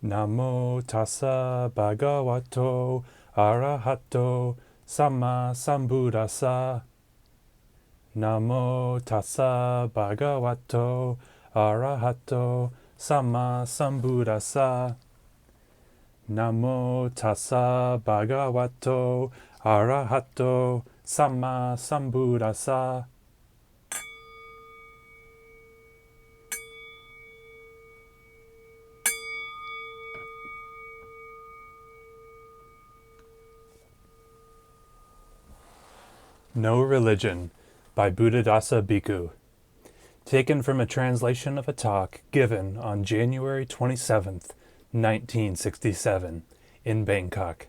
Namo tassa bhagavato arahato samma sambuddhassa. Namo tassa bhagavato arahato samma sambuddhassa. Namo tassa bhagavato arahato samma sambuddhassa. No Religion by Buddhadasa Bhikkhu. Taken from a translation of a talk given on January 27th, 1967, in Bangkok.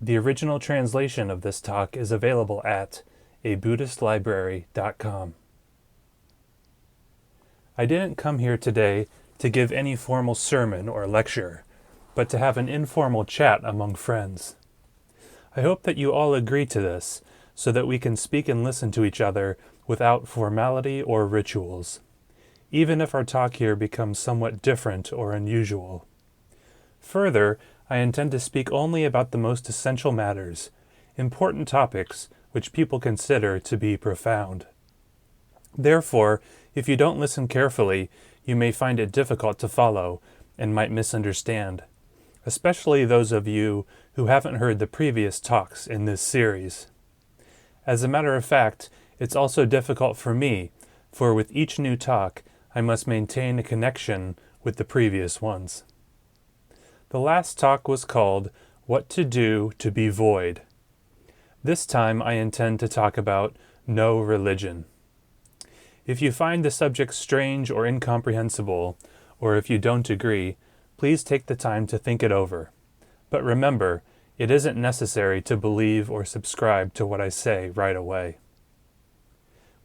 The original translation of this talk is available at abuddhistlibrary.com. I didn't come here today to give any formal sermon or lecture, but to have an informal chat among friends. I hope that you all agree to this, so that we can speak and listen to each other without formality or rituals, even if our talk here becomes somewhat different or unusual. Further, I intend to speak only about the most essential matters, important topics which people consider to be profound. Therefore, if you don't listen carefully, you may find it difficult to follow and might misunderstand, especially those of you who haven't heard the previous talks in this series. As a matter of fact, it's also difficult for me, for with each new talk, I must maintain a connection with the previous ones. The last talk was called What to Do to Be Void. This time I intend to talk about no religion. If you find the subject strange or incomprehensible, or if you don't agree, please take the time to think it over. But remember, it isn't necessary to believe or subscribe to what I say right away.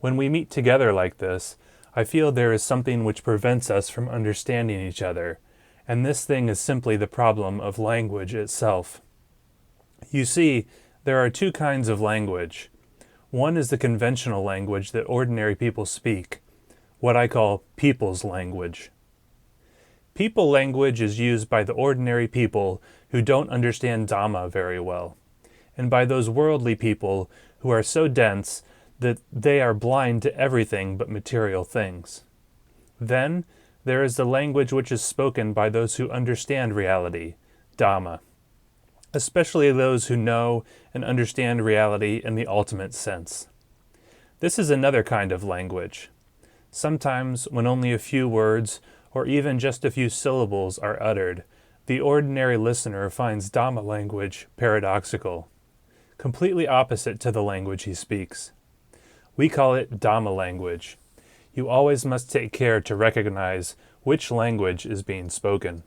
When we meet together like this, I feel there is something which prevents us from understanding each other, and this thing is simply the problem of language itself. You see, there are two kinds of language. One is the conventional language that ordinary people speak, what I call people's language. People language is used by the ordinary people who don't understand Dhamma very well, and by those worldly people who are so dense that they are blind to everything but material things. Then, there is the language which is spoken by those who understand reality, Dhamma, especially those who know and understand reality in the ultimate sense. This is another kind of language. Sometimes, when only a few words or even just a few syllables are uttered, the ordinary listener finds Dhamma language paradoxical, completely opposite to the language he speaks. We call it Dhamma language. You always must take care to recognize which language is being spoken.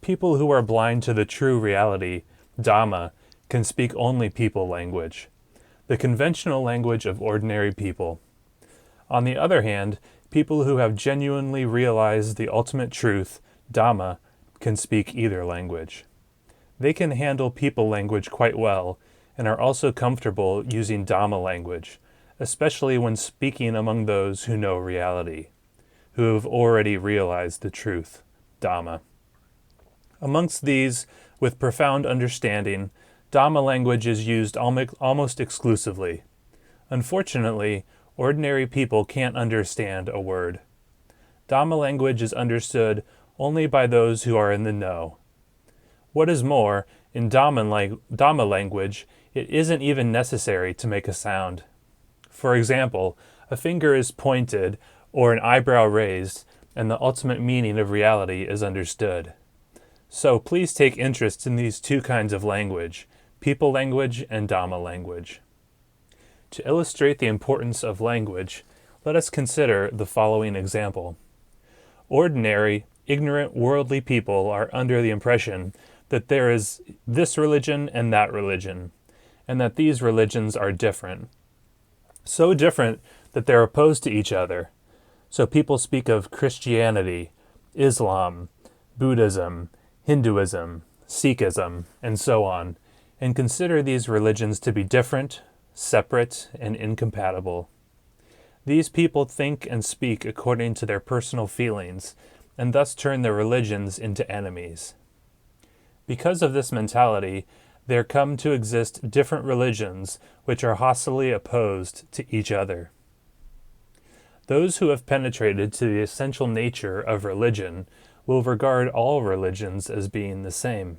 People who are blind to the true reality, Dhamma, can speak only people language, the conventional language of ordinary people. On the other hand, people who have genuinely realized the ultimate truth, Dhamma, can speak either language. They can handle people language quite well and are also comfortable using Dhamma language, especially when speaking among those who know reality, who have already realized the truth, Dhamma. Amongst these, with profound understanding, Dhamma language is used almost exclusively. Unfortunately, ordinary people can't understand a word. Dhamma language is understood only by those who are in the know. What is more, in Dhamma language, it isn't even necessary to make a sound. For example, a finger is pointed or an eyebrow raised, and the ultimate meaning of reality is understood. So please take interest in these two kinds of language, people language and Dhamma language. To illustrate the importance of language, let us consider the following example. Ordinary, ignorant, worldly people are under the impression that there is this religion and that religion, and that these religions are different. So different that they're opposed to each other. So people speak of Christianity, Islam, Buddhism, Hinduism, Sikhism, and so on, and consider these religions to be different, separate, and incompatible. These people think and speak according to their personal feelings, and thus turn their religions into enemies. Because of this mentality, there come to exist different religions which are hostilely opposed to each other. Those who have penetrated to the essential nature of religion will regard all religions as being the same.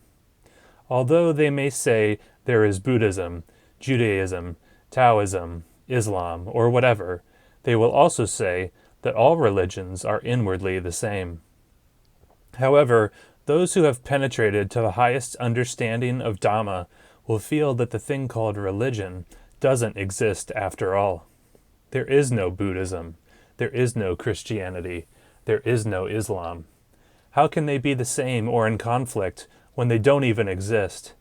Although they may say there is Buddhism, Judaism, Taoism, Islam, or whatever, they will also say that all religions are inwardly the same. However, those who have penetrated to the highest understanding of Dhamma will feel that the thing called religion doesn't exist after all. There is no Buddhism. There is no Christianity. There is no Islam. How can they be the same or in conflict when they don't even exist?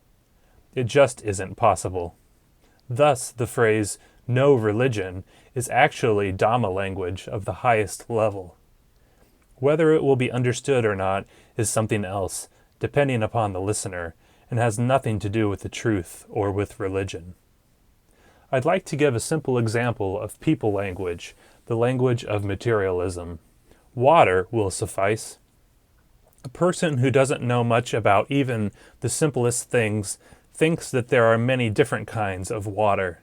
It just isn't possible. Thus, the phrase, no religion, is actually Dhamma language of the highest level. Whether it will be understood or not is something else, depending upon the listener, and has nothing to do with the truth or with religion. I'd like to give a simple example of people language, the language of materialism. Water will suffice. A person who doesn't know much about even the simplest things thinks that there are many different kinds of water.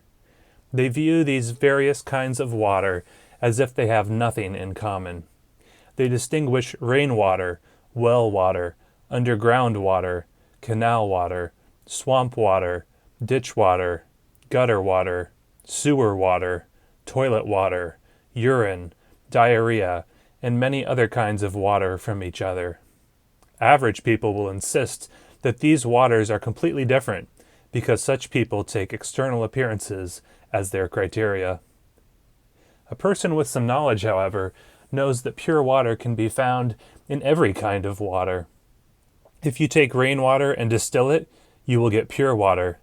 They view these various kinds of water as if they have nothing in common. They distinguish rainwater, well water, underground water, canal water, swamp water, ditch water, gutter water, sewer water, toilet water, urine, diarrhea, and many other kinds of water from each other. Average people will insist that these waters are completely different because such people take external appearances as their criteria. A person with some knowledge, however, knows that pure water can be found in every kind of water. If you take rainwater and distill it, you will get pure water.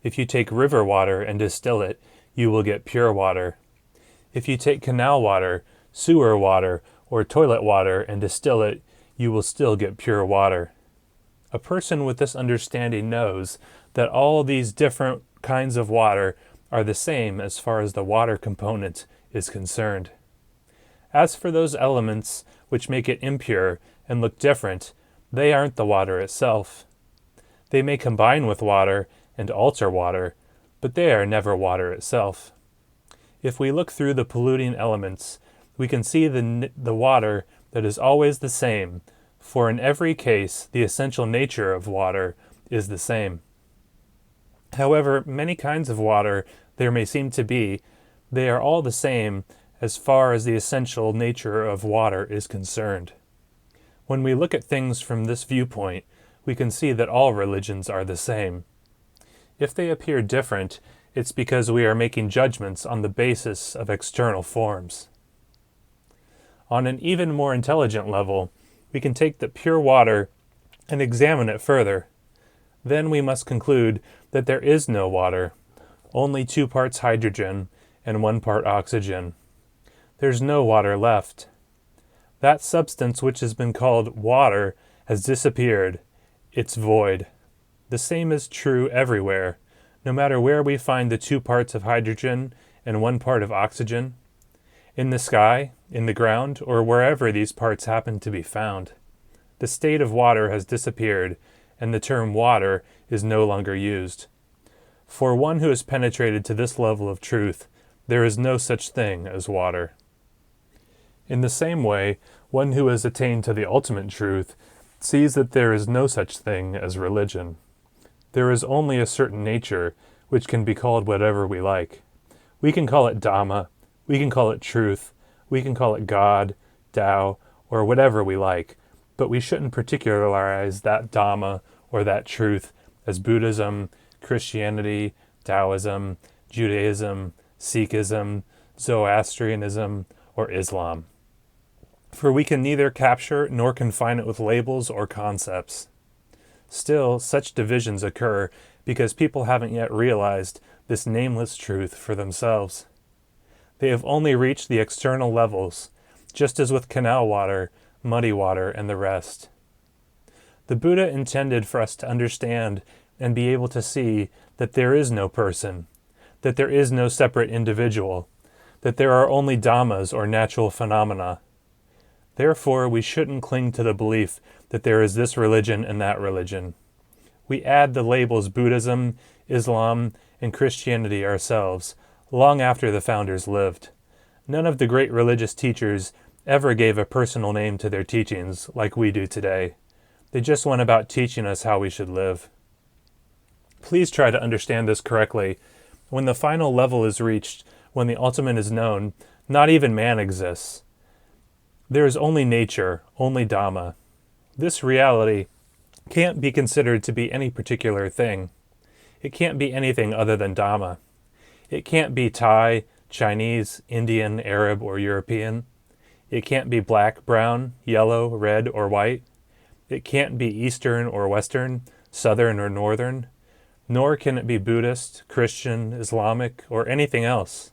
If you take river water and distill it, you will get pure water. If you take canal water, sewer water, or toilet water and distill it, you will still get pure water. A person with this understanding knows that all these different kinds of water are the same as far as the water component is concerned. As for those elements which make it impure and look different, they aren't the water itself. They may combine with water and alter water, but they are never water itself. If we look through the polluting elements, we can see the water that is always the same, for in every case the essential nature of water is the same. However many kinds of water there may seem to be, they are all the same as far as the essential nature of water is concerned. When we look at things from this viewpoint, we can see that all religions are the same. If they appear different, it's because we are making judgments on the basis of external forms. On an even more intelligent level, we can take the pure water and examine it further. Then we must conclude that there is no water, only 2 parts hydrogen and 1 part oxygen. There's no water left. That substance which has been called water has disappeared. It's void. The same is true everywhere, no matter where we find the 2 parts of hydrogen and 1 part of oxygen. In the sky, in the ground, or wherever these parts happen to be found. The state of water has disappeared, and the term water is no longer used. For one who has penetrated to this level of truth, there is no such thing as water. In the same way, one who has attained to the ultimate truth sees that there is no such thing as religion. There is only a certain nature, which can be called whatever we like. We can call it Dhamma, we can call it truth, we can call it God, Tao, or whatever we like, but we shouldn't particularize that Dhamma or that truth as Buddhism, Christianity, Taoism, Judaism, Sikhism, Zoroastrianism, or Islam. For we can neither capture nor confine it with labels or concepts. Still, such divisions occur because people haven't yet realized this nameless truth for themselves. They have only reached the external levels, just as with canal water, muddy water, and the rest. The Buddha intended for us to understand and be able to see that there is no person, that there is no separate individual, that there are only dhammas or natural phenomena. Therefore, we shouldn't cling to the belief that there is this religion and that religion. We add the labels Buddhism, Islam, and Christianity ourselves, long after the founders lived. None of the great religious teachers ever gave a personal name to their teachings like we do today. They just went about teaching us how we should live. Please try to understand this correctly. When the final level is reached, when the ultimate is known, not even man exists. There is only nature, only Dhamma. This reality can't be considered to be any particular thing. It can't be anything other than Dhamma. It can't be Thai, Chinese, Indian, Arab, or European. It can't be black, brown, yellow, red, or white. It can't be Eastern or Western, Southern or Northern. Nor can it be Buddhist, Christian, Islamic, or anything else.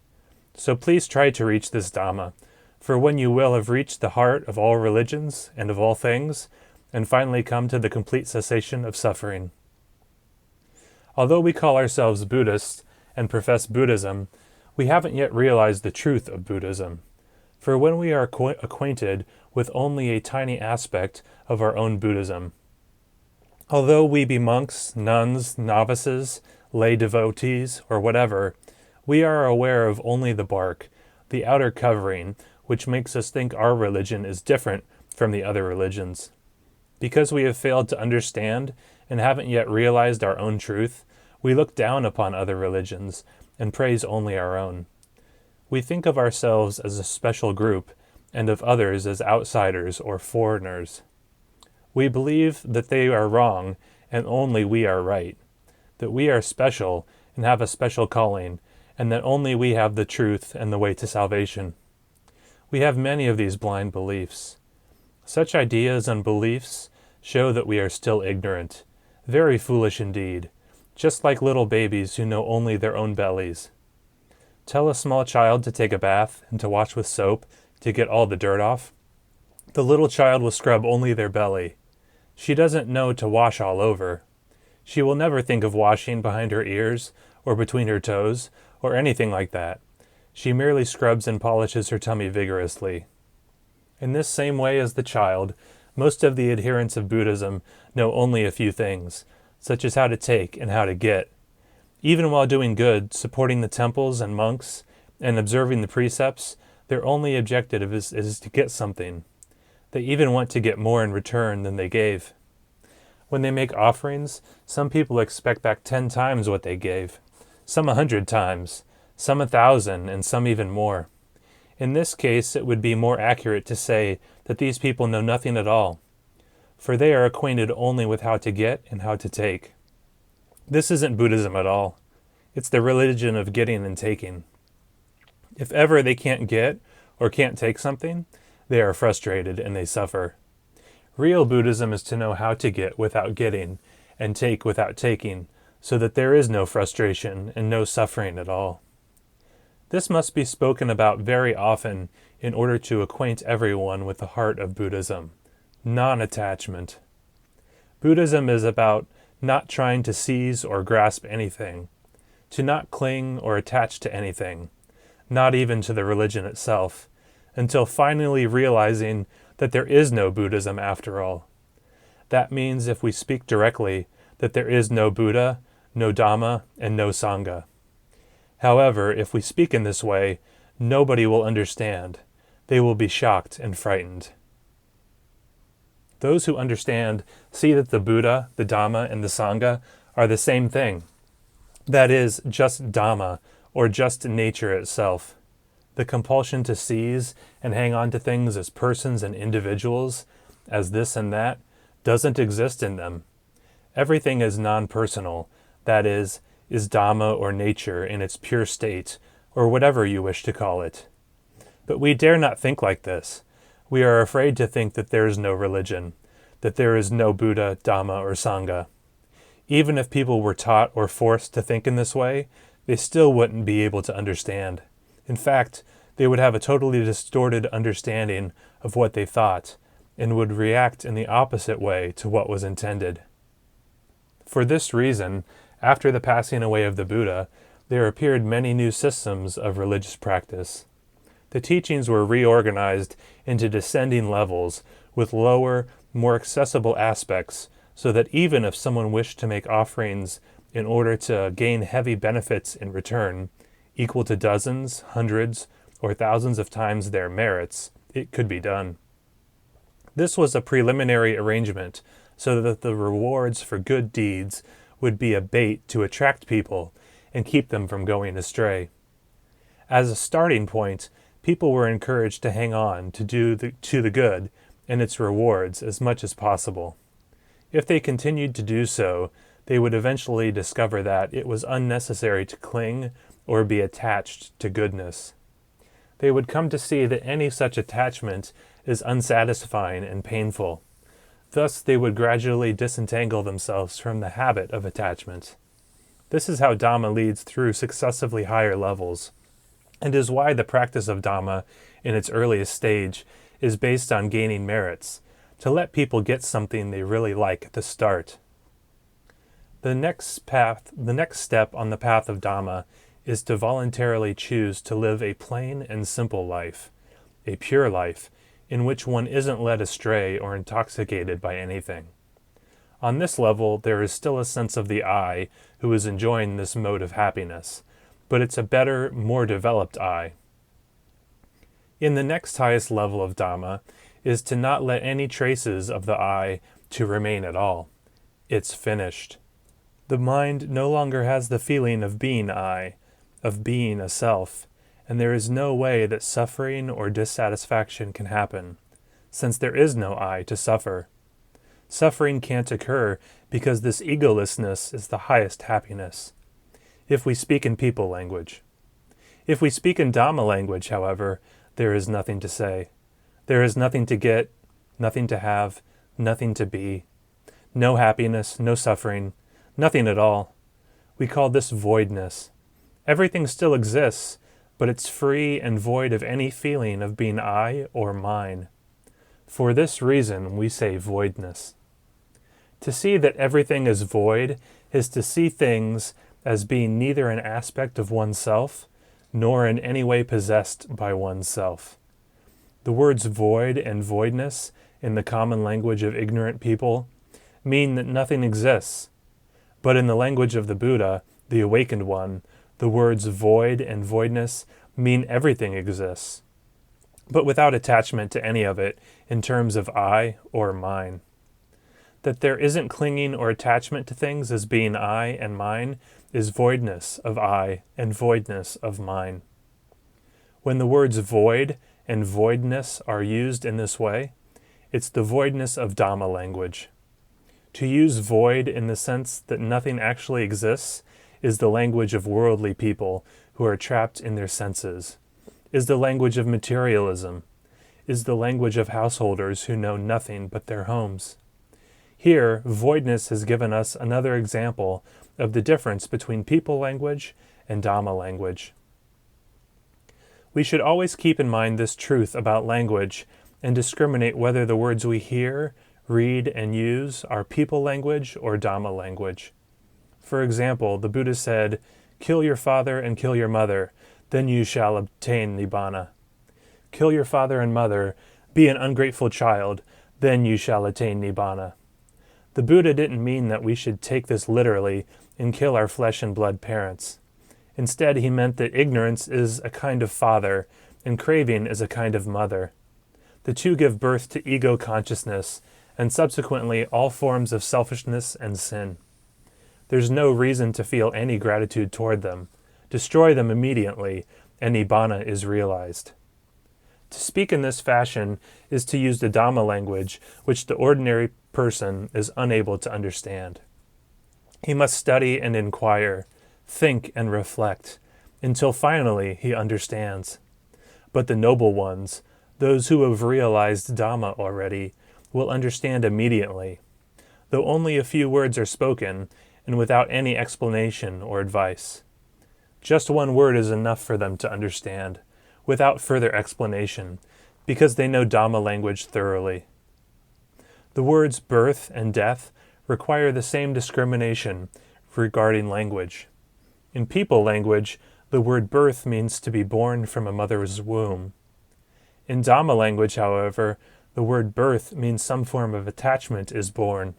So please try to reach this Dhamma, for when you will have reached the heart of all religions and of all things, and finally come to the complete cessation of suffering. Although we call ourselves Buddhists and profess Buddhism, we haven't yet realized the truth of Buddhism. For when we are acquainted with only a tiny aspect of our own Buddhism, although we be monks, nuns, novices, lay devotees, or whatever, we are aware of only the bark, the outer covering, which makes us think our religion is different from the other religions. Because we have failed to understand and haven't yet realized our own truth, we look down upon other religions and praise only our own. We think of ourselves as a special group and of others as outsiders or foreigners. We believe that they are wrong and only we are right, that we are special and have a special calling, and that only we have the truth and the way to salvation. We have many of these blind beliefs. Such ideas and beliefs show that we are still ignorant, very foolish indeed, just like little babies who know only their own bellies. Tell a small child to take a bath and to wash with soap to get all the dirt off. The little child will scrub only their belly. She doesn't know to wash all over. She will never think of washing behind her ears or between her toes or anything like that. She merely scrubs and polishes her tummy vigorously. In this same way as the child, most of the adherents of Buddhism know only a few things, such as how to take and how to get. Even while doing good, supporting the temples and monks, and observing the precepts, their only objective is to get something. They even want to get more in return than they gave. When they make offerings, some people expect back 10 times what they gave, some 100 times, some 1,000, and some even more. In this case, it would be more accurate to say that these people know nothing at all, for they are acquainted only with how to get and how to take. This isn't Buddhism at all. It's the religion of getting and taking. If ever they can't get or can't take something, they are frustrated and they suffer. Real Buddhism is to know how to get without getting and take without taking, so that there is no frustration and no suffering at all. This must be spoken about very often in order to acquaint everyone with the heart of Buddhism, non-attachment. Buddhism is about not trying to seize or grasp anything, to not cling or attach to anything, not even to the religion itself, until finally realizing that there is no Buddhism after all. That means, if we speak directly, that there is no Buddha, no Dhamma, and no Sangha. However, if we speak in this way, nobody will understand. They will be shocked and frightened. Those who understand see that the Buddha, the Dhamma, and the Sangha are the same thing. That is, just Dhamma, or just nature itself. The compulsion to seize and hang on to things as persons and individuals, as this and that, doesn't exist in them. Everything is non-personal, that is Dhamma or nature in its pure state, or whatever you wish to call it. But we dare not think like this. We are afraid to think that there is no religion, that there is no Buddha, Dhamma, or Sangha. Even if people were taught or forced to think in this way, they still wouldn't be able to understand. In fact, they would have a totally distorted understanding of what they thought, and would react in the opposite way to what was intended. For this reason, after the passing away of the Buddha, there appeared many new systems of religious practice. The teachings were reorganized into descending levels with lower, more accessible aspects, so that even if someone wished to make offerings in order to gain heavy benefits in return, equal to dozens, hundreds, or thousands of times their merits, it could be done. This was a preliminary arrangement so that the rewards for good deeds would be a bait to attract people and keep them from going astray. As a starting point, people were encouraged to hang on to the good and its rewards as much as possible. If they continued to do so, they would eventually discover that it was unnecessary to cling or be attached to goodness. They would come to see that any such attachment is unsatisfying and painful. Thus, they would gradually disentangle themselves from the habit of attachment. This is how Dhamma leads through successively higher levels, and is why the practice of Dhamma in its earliest stage is based on gaining merits, to let people get something they really like at the start. The next step on the path of Dhamma is to voluntarily choose to live a plain and simple life, a pure life, in which one isn't led astray or intoxicated by anything. On this level, there is still a sense of the I who is enjoying this mode of happiness, but it's a better, more developed I. In the next highest level of Dhamma is to not let any traces of the I to remain at all. It's finished. The mind no longer has the feeling of being I, of being a self, and there is no way that suffering or dissatisfaction can happen, since there is no I to suffer. Suffering can't occur because this egolessness is the highest happiness, if we speak in people language. If we speak in Dhamma language, however, there is nothing to say. There is nothing to get, nothing to have, nothing to be. No happiness, no suffering, nothing at all. We call this voidness. Everything still exists, but it's free and void of any feeling of being I or mine. For this reason, we say voidness. To see that everything is void is to see things as being neither an aspect of oneself, nor in any way possessed by oneself. The words void and voidness, in the common language of ignorant people, mean that nothing exists. But in the language of the Buddha, the awakened one, the words void and voidness mean everything exists, but without attachment to any of it in terms of I or mine. That there isn't clinging or attachment to things as being I and mine is voidness of I and voidness of mine. When the words void and voidness are used in this way, it's the voidness of Dhamma language. To use void in the sense that nothing actually exists is the language of worldly people who are trapped in their senses, is the language of materialism, is the language of householders who know nothing but their homes. Here, voidness has given us another example of the difference between people language and Dhamma language. We should always keep in mind this truth about language and discriminate whether the words we hear, read, and use are people language or Dhamma language. For example, the Buddha said, "Kill your father and kill your mother, then you shall obtain Nibbana. Kill your father and mother, be an ungrateful child, then you shall attain Nibbana." The Buddha didn't mean that we should take this literally and kill our flesh and blood parents. Instead, he meant that ignorance is a kind of father and craving is a kind of mother. The two give birth to ego consciousness and subsequently all forms of selfishness and sin. There's no reason to feel any gratitude toward them. Destroy them immediately, and Nibbana is realized. To speak in this fashion is to use the Dhamma language, which the ordinary person is unable to understand. He must study and inquire, think and reflect, until finally he understands. But the noble ones, those who have realized Dhamma already, will understand immediately, though only a few words are spoken, and without any explanation or advice. Just one word is enough for them to understand, without further explanation, because they know Dhamma language thoroughly. The words birth and death require the same discrimination regarding language. In people language, the word birth means to be born from a mother's womb. In Dhamma language, however, the word birth means some form of attachment is born.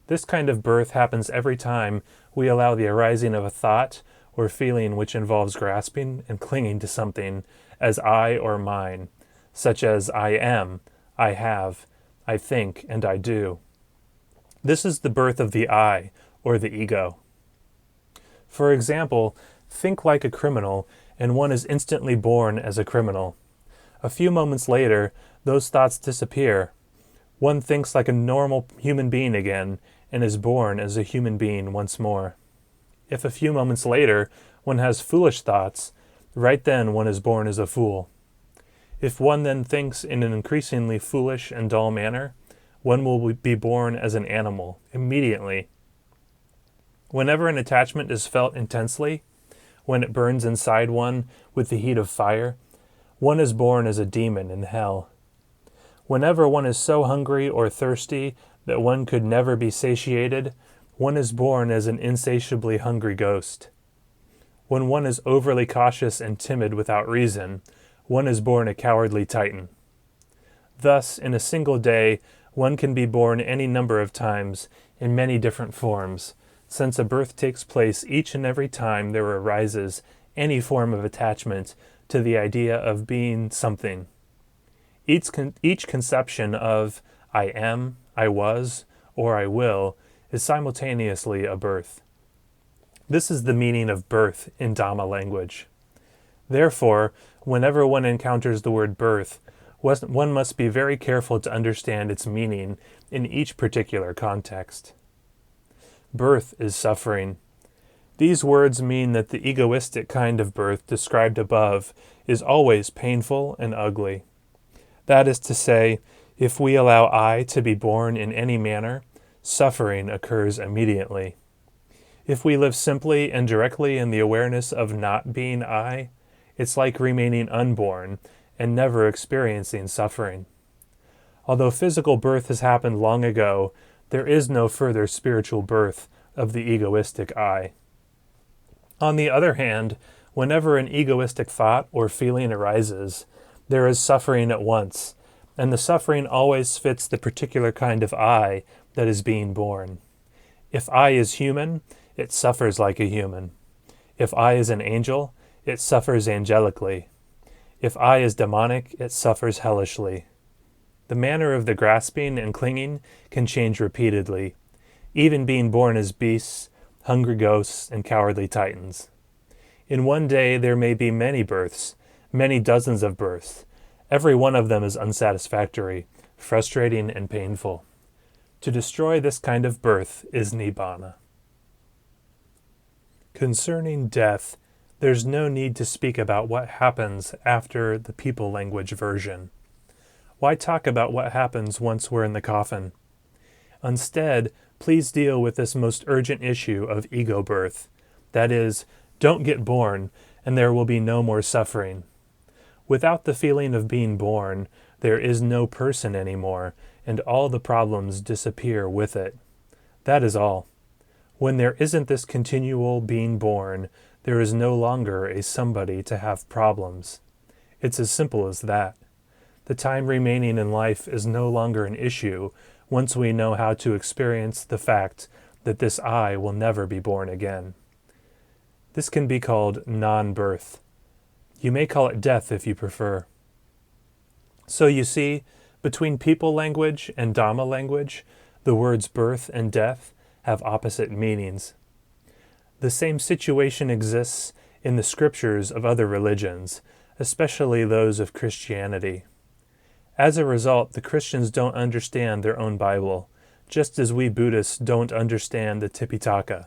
This kind of birth happens every time we allow the arising of a thought or feeling which involves grasping and clinging to something as I or mine, such as I am, I have, I think, and I do. This is the birth of the I, or the ego. For example, think like a criminal, and one is instantly born as a criminal. A few moments later, those thoughts disappear. One thinks like a normal human being again, and is born as a human being once more. If a few moments later one has foolish thoughts, right then one is born as a fool. If one then thinks in an increasingly foolish and dull manner, one will be born as an animal immediately. Whenever an attachment is felt intensely, when it burns inside one with the heat of fire, one is born as a demon in hell. Whenever one is so hungry or thirsty that one could never be satiated, one is born as an insatiably hungry ghost. When one is overly cautious and timid without reason, one is born a cowardly titan. Thus, in a single day, one can be born any number of times in many different forms, since a birth takes place each and every time there arises any form of attachment to the idea of being something. Each conception of I am, I was, or I will is simultaneously a birth. This is the meaning of birth in Dhamma language. Therefore, whenever one encounters the word birth, one must be very careful to understand its meaning in each particular context. Birth is suffering. These words mean that the egoistic kind of birth described above is always painful and ugly. That is to say, if we allow I to be born in any manner, suffering occurs immediately. If we live simply and directly in the awareness of not being I, it's like remaining unborn and never experiencing suffering. Although physical birth has happened long ago, there is no further spiritual birth of the egoistic I. On the other hand, whenever an egoistic thought or feeling arises, there is suffering at once, and the suffering always fits the particular kind of I that is being born. If I is human, it suffers like a human. If I is an angel, it suffers angelically. If I is demonic, it suffers hellishly. The manner of the grasping and clinging can change repeatedly, even being born as beasts, hungry ghosts, and cowardly titans. In one day there may be many births, many dozens of births. Every one of them is unsatisfactory, frustrating, and painful. To destroy this kind of birth is nibbana. Concerning death, there's no need to speak about what happens after the people language version. Why talk about what happens once we're in the coffin? Instead, please deal with this most urgent issue of ego birth. That is, don't get born, and there will be no more suffering. Without the feeling of being born, there is no person anymore, and all the problems disappear with it. That is all. When there isn't this continual being born, there is no longer a somebody to have problems. It's as simple as that. The time remaining in life is no longer an issue once we know how to experience the fact that this I will never be born again. This can be called non-birth. You may call it death if you prefer. So you see, between people language and Dhamma language, the words birth and death have opposite meanings. The same situation exists in the scriptures of other religions, especially those of Christianity. As a result, the Christians don't understand their own Bible, just as we Buddhists don't understand the Tipitaka.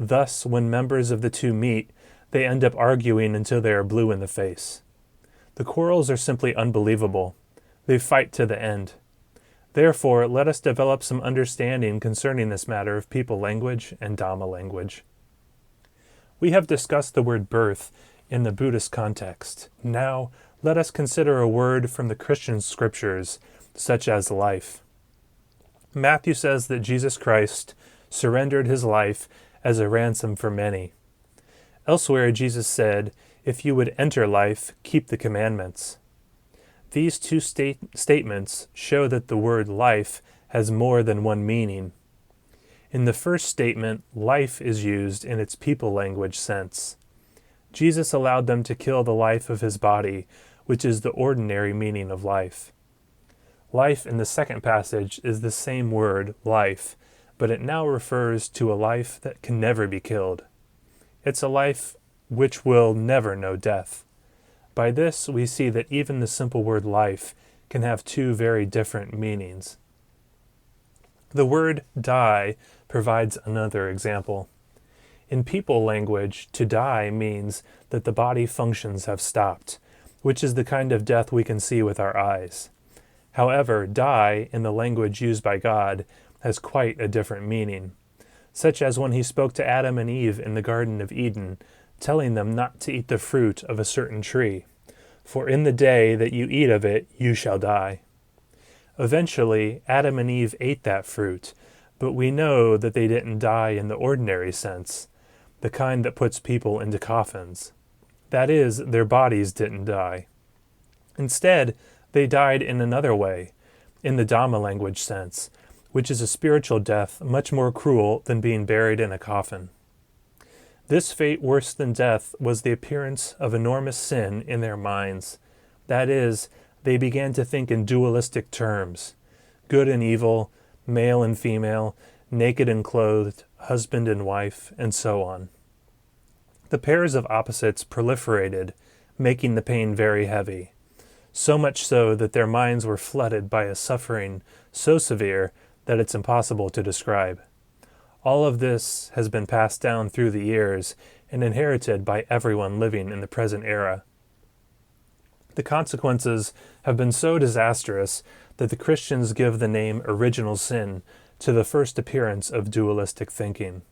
Thus, when members of the two meet, they end up arguing until they are blue in the face. The quarrels are simply unbelievable. They fight to the end. Therefore, let us develop some understanding concerning this matter of people language and Dhamma language. We have discussed the word birth in the Buddhist context. Now, let us consider a word from the Christian scriptures, such as life. Matthew says that Jesus Christ surrendered his life as a ransom for many. Elsewhere, Jesus said, "If you would enter life, keep the commandments." These two statements show that the word life has more than one meaning. In the first statement, life is used in its people language sense. Jesus allowed them to kill the life of his body, which is the ordinary meaning of life. Life in the second passage is the same word, life, but it now refers to a life that can never be killed. It's a life which will never know death. By this, we see that even the simple word life can have two very different meanings. The word die provides another example. In people language, to die means that the body functions have stopped, which is the kind of death we can see with our eyes. However, die, in the language used by God, has quite a different meaning, such as when he spoke to Adam and Eve in the Garden of Eden, telling them not to eat the fruit of a certain tree, for in the day that you eat of it, you shall die. Eventually, Adam and Eve ate that fruit, but we know that they didn't die in the ordinary sense, the kind that puts people into coffins. That is, their bodies didn't die. Instead, they died in another way, in the Dhamma language sense, which is a spiritual death much more cruel than being buried in a coffin. This fate worse than death was the appearance of enormous sin in their minds. That is, they began to think in dualistic terms, good and evil, male and female, naked and clothed, husband and wife, and so on. The pairs of opposites proliferated, making the pain very heavy, so much so that their minds were flooded by a suffering so severe that it's impossible to describe. All of this has been passed down through the years and inherited by everyone living in the present era. The consequences have been so disastrous that the Christians give the name original sin to the first appearance of dualistic thinking.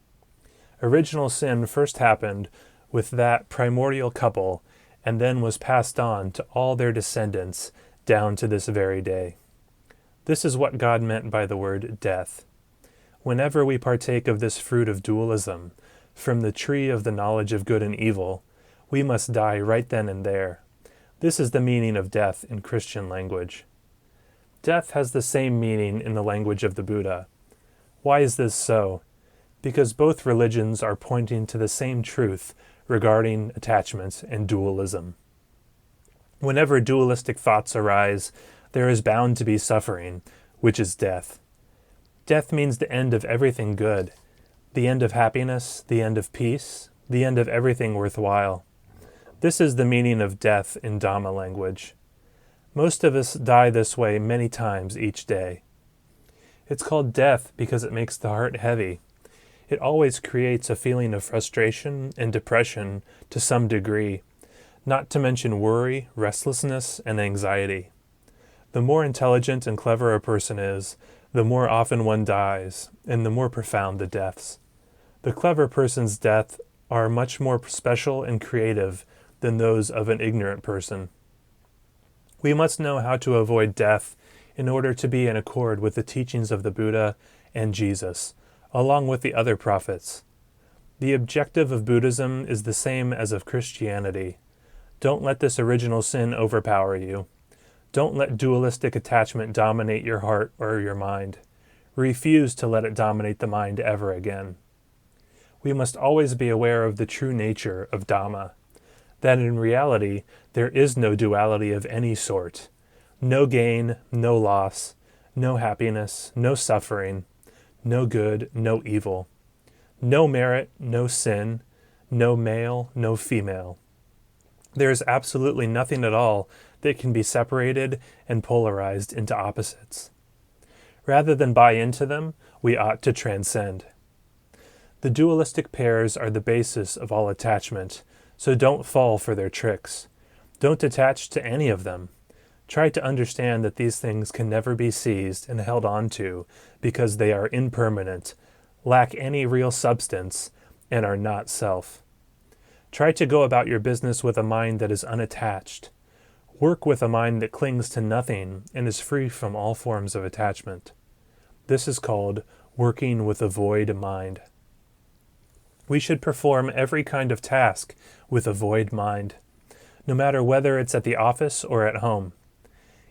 Original sin first happened with that primordial couple and then was passed on to all their descendants down to this very day. This is what God meant by the word death. Whenever we partake of this fruit of dualism, from the tree of the knowledge of good and evil, we must die right then and there. This is the meaning of death in Christian language. Death has the same meaning in the language of the Buddha. Why is this so? Because both religions are pointing to the same truth regarding attachment and dualism. Whenever dualistic thoughts arise, there is bound to be suffering, which is death. Death means the end of everything good, the end of happiness, the end of peace, the end of everything worthwhile. This is the meaning of death in Dhamma language. Most of us die this way many times each day. It's called death because it makes the heart heavy. It always creates a feeling of frustration and depression to some degree, not to mention worry, restlessness, and anxiety. The more intelligent and clever a person is, the more often one dies, and the more profound the deaths. The clever person's deaths are much more special and creative than those of an ignorant person. We must know how to avoid death in order to be in accord with the teachings of the Buddha and Jesus, along with the other prophets. The objective of Buddhism is the same as of Christianity. Don't let this original sin overpower you. Don't let dualistic attachment dominate your heart or your mind. Refuse to let it dominate the mind ever again. We must always be aware of the true nature of Dhamma, that in reality there is no duality of any sort. No gain, no loss, no happiness, no suffering, no good, no evil. No merit, no sin, no male, no female. There is absolutely nothing at all that can be separated and polarized into opposites. Rather than buy into them, we ought to transcend. The dualistic pairs are the basis of all attachment, so don't fall for their tricks. Don't attach to any of them. Try to understand that these things can never be seized and held on to because they are impermanent, lack any real substance, and are not self. Try to go about your business with a mind that is unattached. Work with a mind that clings to nothing and is free from all forms of attachment. This is called working with a void mind. We should perform every kind of task with a void mind, no matter whether it's at the office or at home.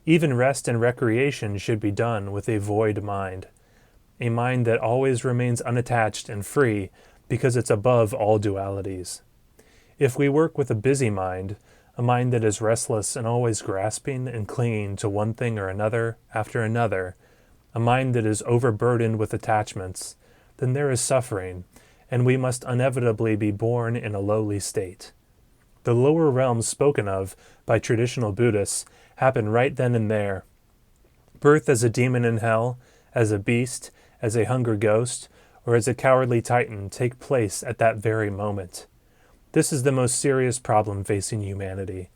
Even rest and recreation should be done with a void mind, a mind that always remains unattached and free because it's above all dualities. If we work with a busy mind, a mind that is restless and always grasping and clinging to one thing or another after another, a mind that is overburdened with attachments, then there is suffering, and we must inevitably be born in a lowly state. The lower realms spoken of by traditional Buddhists happen right then and there. Birth as a demon in hell, as a beast, as a hunger ghost, or as a cowardly titan take place at that very moment. This is the most serious problem facing humanity.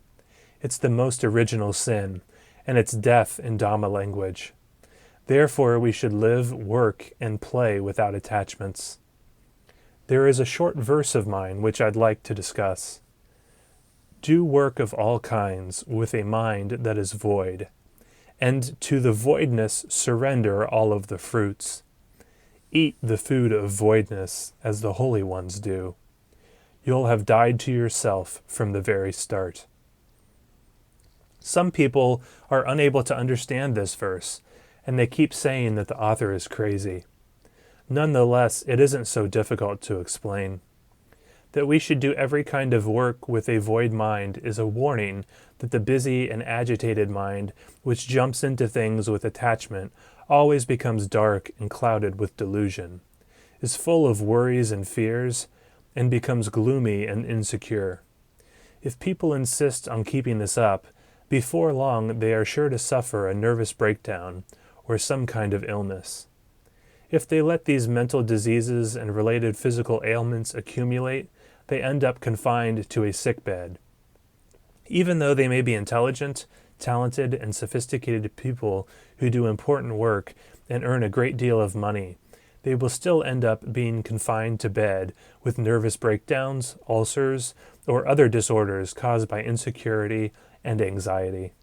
It's the most original sin, and it's death in Dhamma language. Therefore, we should live, work, and play without attachments. There is a short verse of mine which I'd like to discuss. Do work of all kinds with a mind that is void, and to the voidness surrender all of the fruits. Eat the food of voidness as the holy ones do. You'll have died to yourself from the very start. Some people are unable to understand this verse, and they keep saying that the author is crazy. Nonetheless, it isn't so difficult to explain. That we should do every kind of work with a void mind is a warning that the busy and agitated mind, which jumps into things with attachment, always becomes dark and clouded with delusion, is full of worries and fears, and becomes gloomy and insecure. If people insist on keeping this up, before long they are sure to suffer a nervous breakdown or some kind of illness. If they let these mental diseases and related physical ailments accumulate, they end up confined to a sickbed. Even though they may be intelligent, talented, and sophisticated people who do important work and earn a great deal of money, they will still end up being confined to bed with nervous breakdowns, ulcers, or other disorders caused by insecurity and anxiety.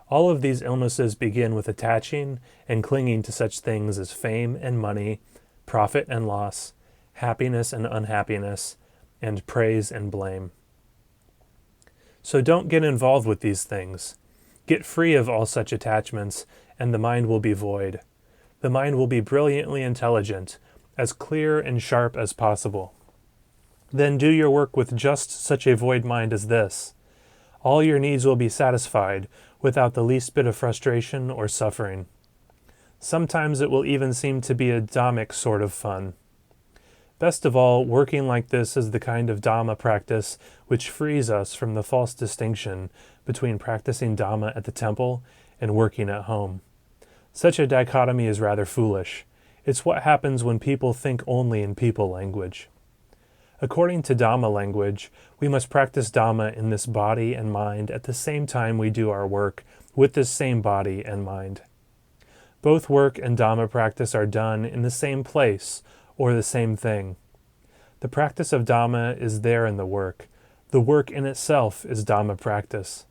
All of these illnesses begin with attaching and clinging to such things as fame and money, profit and loss, happiness and unhappiness, and praise and blame. So don't get involved with these things. Get free of all such attachments, and the mind will be void. The mind will be brilliantly intelligent, as clear and sharp as possible. Then do your work with just such a void mind as this. All your needs will be satisfied without the least bit of frustration or suffering. Sometimes it will even seem to be a Dhammic sort of fun. Best of all, working like this is the kind of Dhamma practice which frees us from the false distinction between practicing Dhamma at the temple and working at home. Such a dichotomy is rather foolish. It's what happens when people think only in people language. According to Dhamma language, we must practice Dhamma in this body and mind at the same time we do our work with this same body and mind. Both work and Dhamma practice are done in the same place or the same thing. The practice of Dhamma is there in the work. The work in itself is Dhamma practice.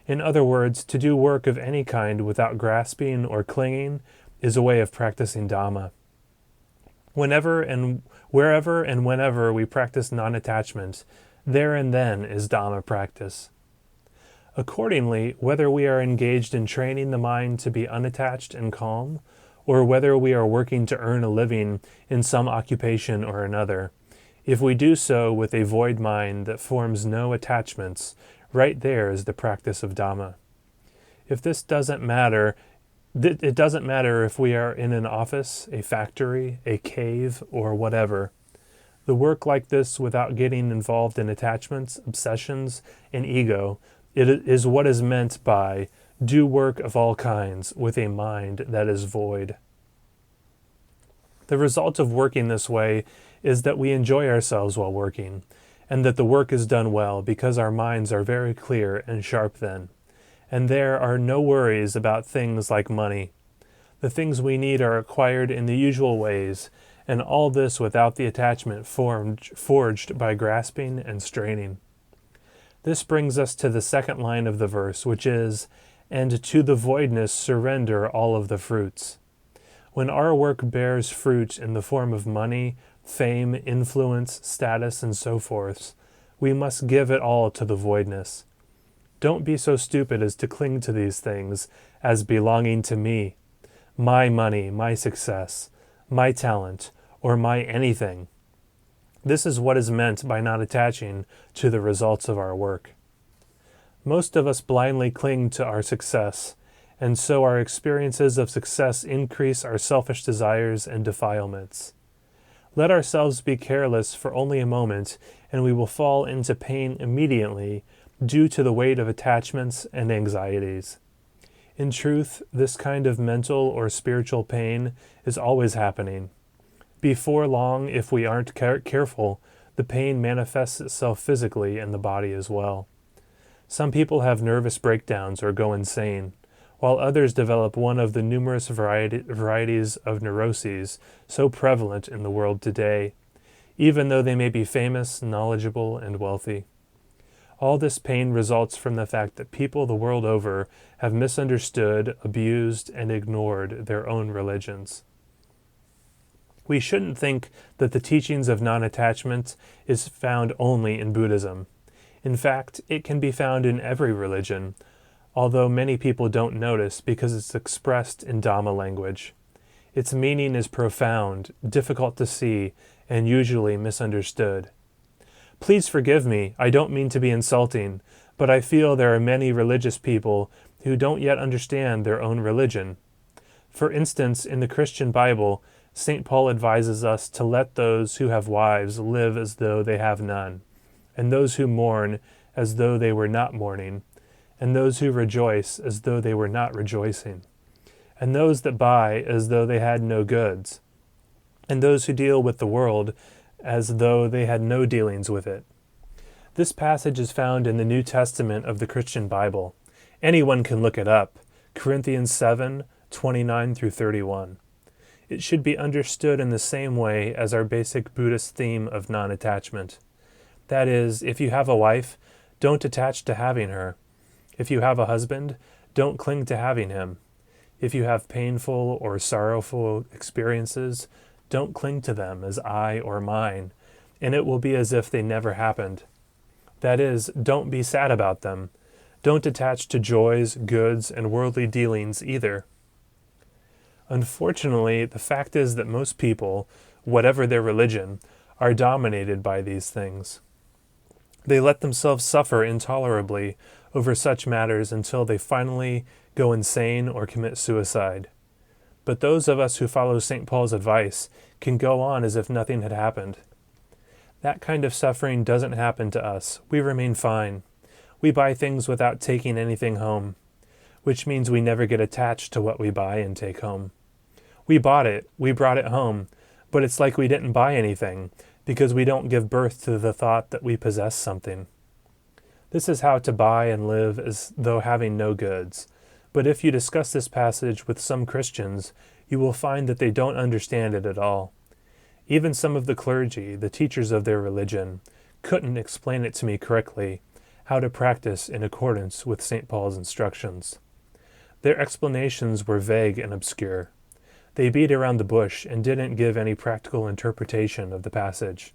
In other words, to do work of any kind without grasping or clinging is a way of practicing Dhamma. Whenever and wherever and whenever we practice non-attachment, there and then is Dhamma practice. Accordingly, whether we are engaged in training the mind to be unattached and calm, or whether we are working to earn a living in some occupation or another, if we do so with a void mind that forms no attachments, right there is the practice of Dhamma. If this doesn't matter, it doesn't matter if we are in an office, a factory, a cave, or whatever. The work like this without getting involved in attachments, obsessions, and ego, it is what is meant by do work of all kinds with a mind that is void. The result of working this way is that we enjoy ourselves while working, and that the work is done well because our minds are very clear and sharp then. And there are no worries about things like money. The things we need are acquired in the usual ways, and all this without the attachment forged by grasping and straining. This brings us to the second line of the verse, which is, "And to the voidness surrender all of the fruits." When our work bears fruit in the form of money, fame, influence, status, and so forth, we must give it all to the voidness. Don't be so stupid as to cling to these things as belonging to me, my money, my success, my talent, or my anything. This is what is meant by not attaching to the results of our work. Most of us blindly cling to our success, and so our experiences of success increase our selfish desires and defilements. Let ourselves be careless for only a moment, and we will fall into pain immediately due to the weight of attachments and anxieties. In truth, this kind of mental or spiritual pain is always happening. Before long, if we aren't careful, the pain manifests itself physically in the body as well. Some people have nervous breakdowns or go insane, while others develop one of the numerous varieties of neuroses so prevalent in the world today, even though they may be famous, knowledgeable, and wealthy. All this pain results from the fact that people the world over have misunderstood, abused, and ignored their own religions. We shouldn't think that the teachings of non-attachment is found only in Buddhism. In fact, it can be found in every religion, although many people don't notice because it's expressed in Dhamma language. Its meaning is profound, difficult to see, and usually misunderstood. Please forgive me, I don't mean to be insulting, but I feel there are many religious people who don't yet understand their own religion. For instance, in the Christian Bible, St. Paul advises us to let those who have wives live as though they have none, and those who mourn as though they were not mourning, and those who rejoice as though they were not rejoicing, and those that buy as though they had no goods, and those who deal with the world as though they had no dealings with it. This passage is found in the New Testament of the Christian Bible. Anyone can look it up, Corinthians 7:29-31. It should be understood in the same way as our basic Buddhist theme of non-attachment. That is, if you have a wife, don't attach to having her. If you have a husband, don't cling to having him. If you have painful or sorrowful experiences, don't cling to them as I or mine, and it will be as if they never happened. That is, don't be sad about them. Don't attach to joys, goods, and worldly dealings either. Unfortunately, the fact is that most people, whatever their religion, are dominated by these things. They let themselves suffer intolerably over such matters until they finally go insane or commit suicide. But those of us who follow St. Paul's advice can go on as if nothing had happened. That kind of suffering doesn't happen to us. We remain fine. We buy things without taking anything home, which means we never get attached to what we buy and take home. We bought it, we brought it home, but it's like we didn't buy anything, because we don't give birth to the thought that we possess something. This is how to buy and live as though having no goods. But if you discuss this passage with some Christians, you will find that they don't understand it at all. Even some of the clergy, the teachers of their religion, couldn't explain it to me correctly, how to practice in accordance with St. Paul's instructions. Their explanations were vague and obscure. They beat around the bush and didn't give any practical interpretation of the passage.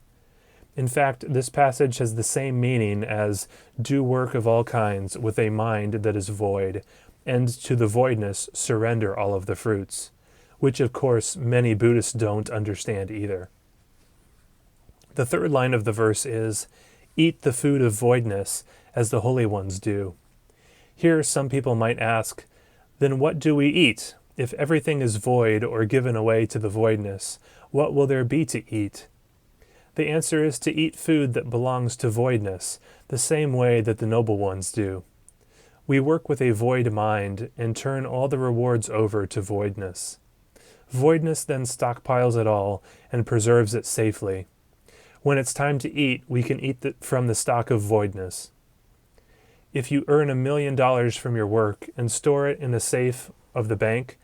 In fact, this passage has the same meaning as do work of all kinds with a mind that is void, and to the voidness surrender all of the fruits, which of course many Buddhists don't understand either. The third line of the verse is, eat the food of voidness as the holy ones do. Here some people might ask, then what do we eat? If everything is void or given away to the voidness, what will there be to eat? The answer is to eat food that belongs to voidness, the same way that the noble ones do. We work with a void mind and turn all the rewards over to voidness. Voidness then stockpiles it all and preserves it safely. When it's time to eat, we can eat from the stock of voidness. If you earn $1 million from your work and store it in a safe of the bank,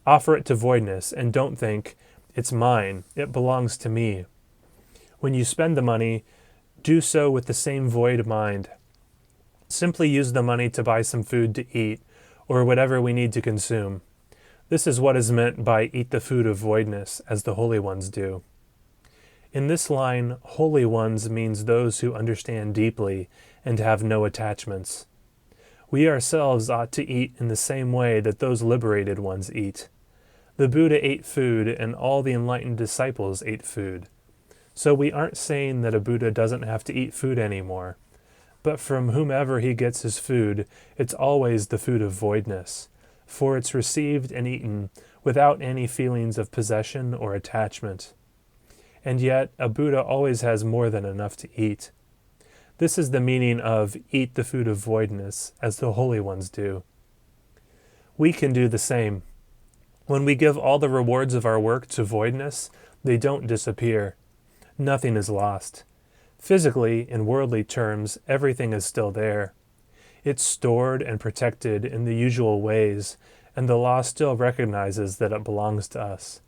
offer it to voidness and don't think, it's mine, it belongs to me. When you spend the money, do so with the same void mind. Simply use the money to buy some food to eat or whatever we need to consume. This is what is meant by eat the food of voidness as the holy ones do. In this line, holy ones means those who understand deeply and have no attachments. We ourselves ought to eat in the same way that those liberated ones eat. The Buddha ate food, and all the enlightened disciples ate food. So we aren't saying that a Buddha doesn't have to eat food anymore. But from whomever he gets his food, it's always the food of voidness, for it's received and eaten without any feelings of possession or attachment. And yet, a Buddha always has more than enough to eat. This is the meaning of eat the food of voidness, as the holy ones do. We can do the same. When we give all the rewards of our work to voidness, they don't disappear. Nothing is lost. Physically, in worldly terms, everything is still there. It's stored and protected in the usual ways, and the law still recognizes that it belongs to us.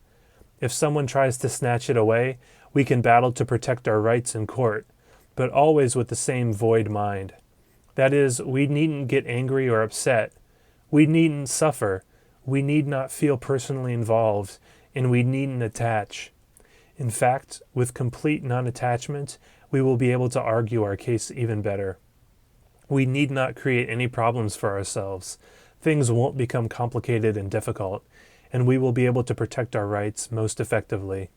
If someone tries to snatch it away, we can battle to protect our rights in court, but always with the same void mind. That is, we needn't get angry or upset. We needn't suffer. We need not feel personally involved, and we needn't attach. In fact, with complete non-attachment, we will be able to argue our case even better. We need not create any problems for ourselves. Things won't become complicated and difficult, and we will be able to protect our rights most effectively.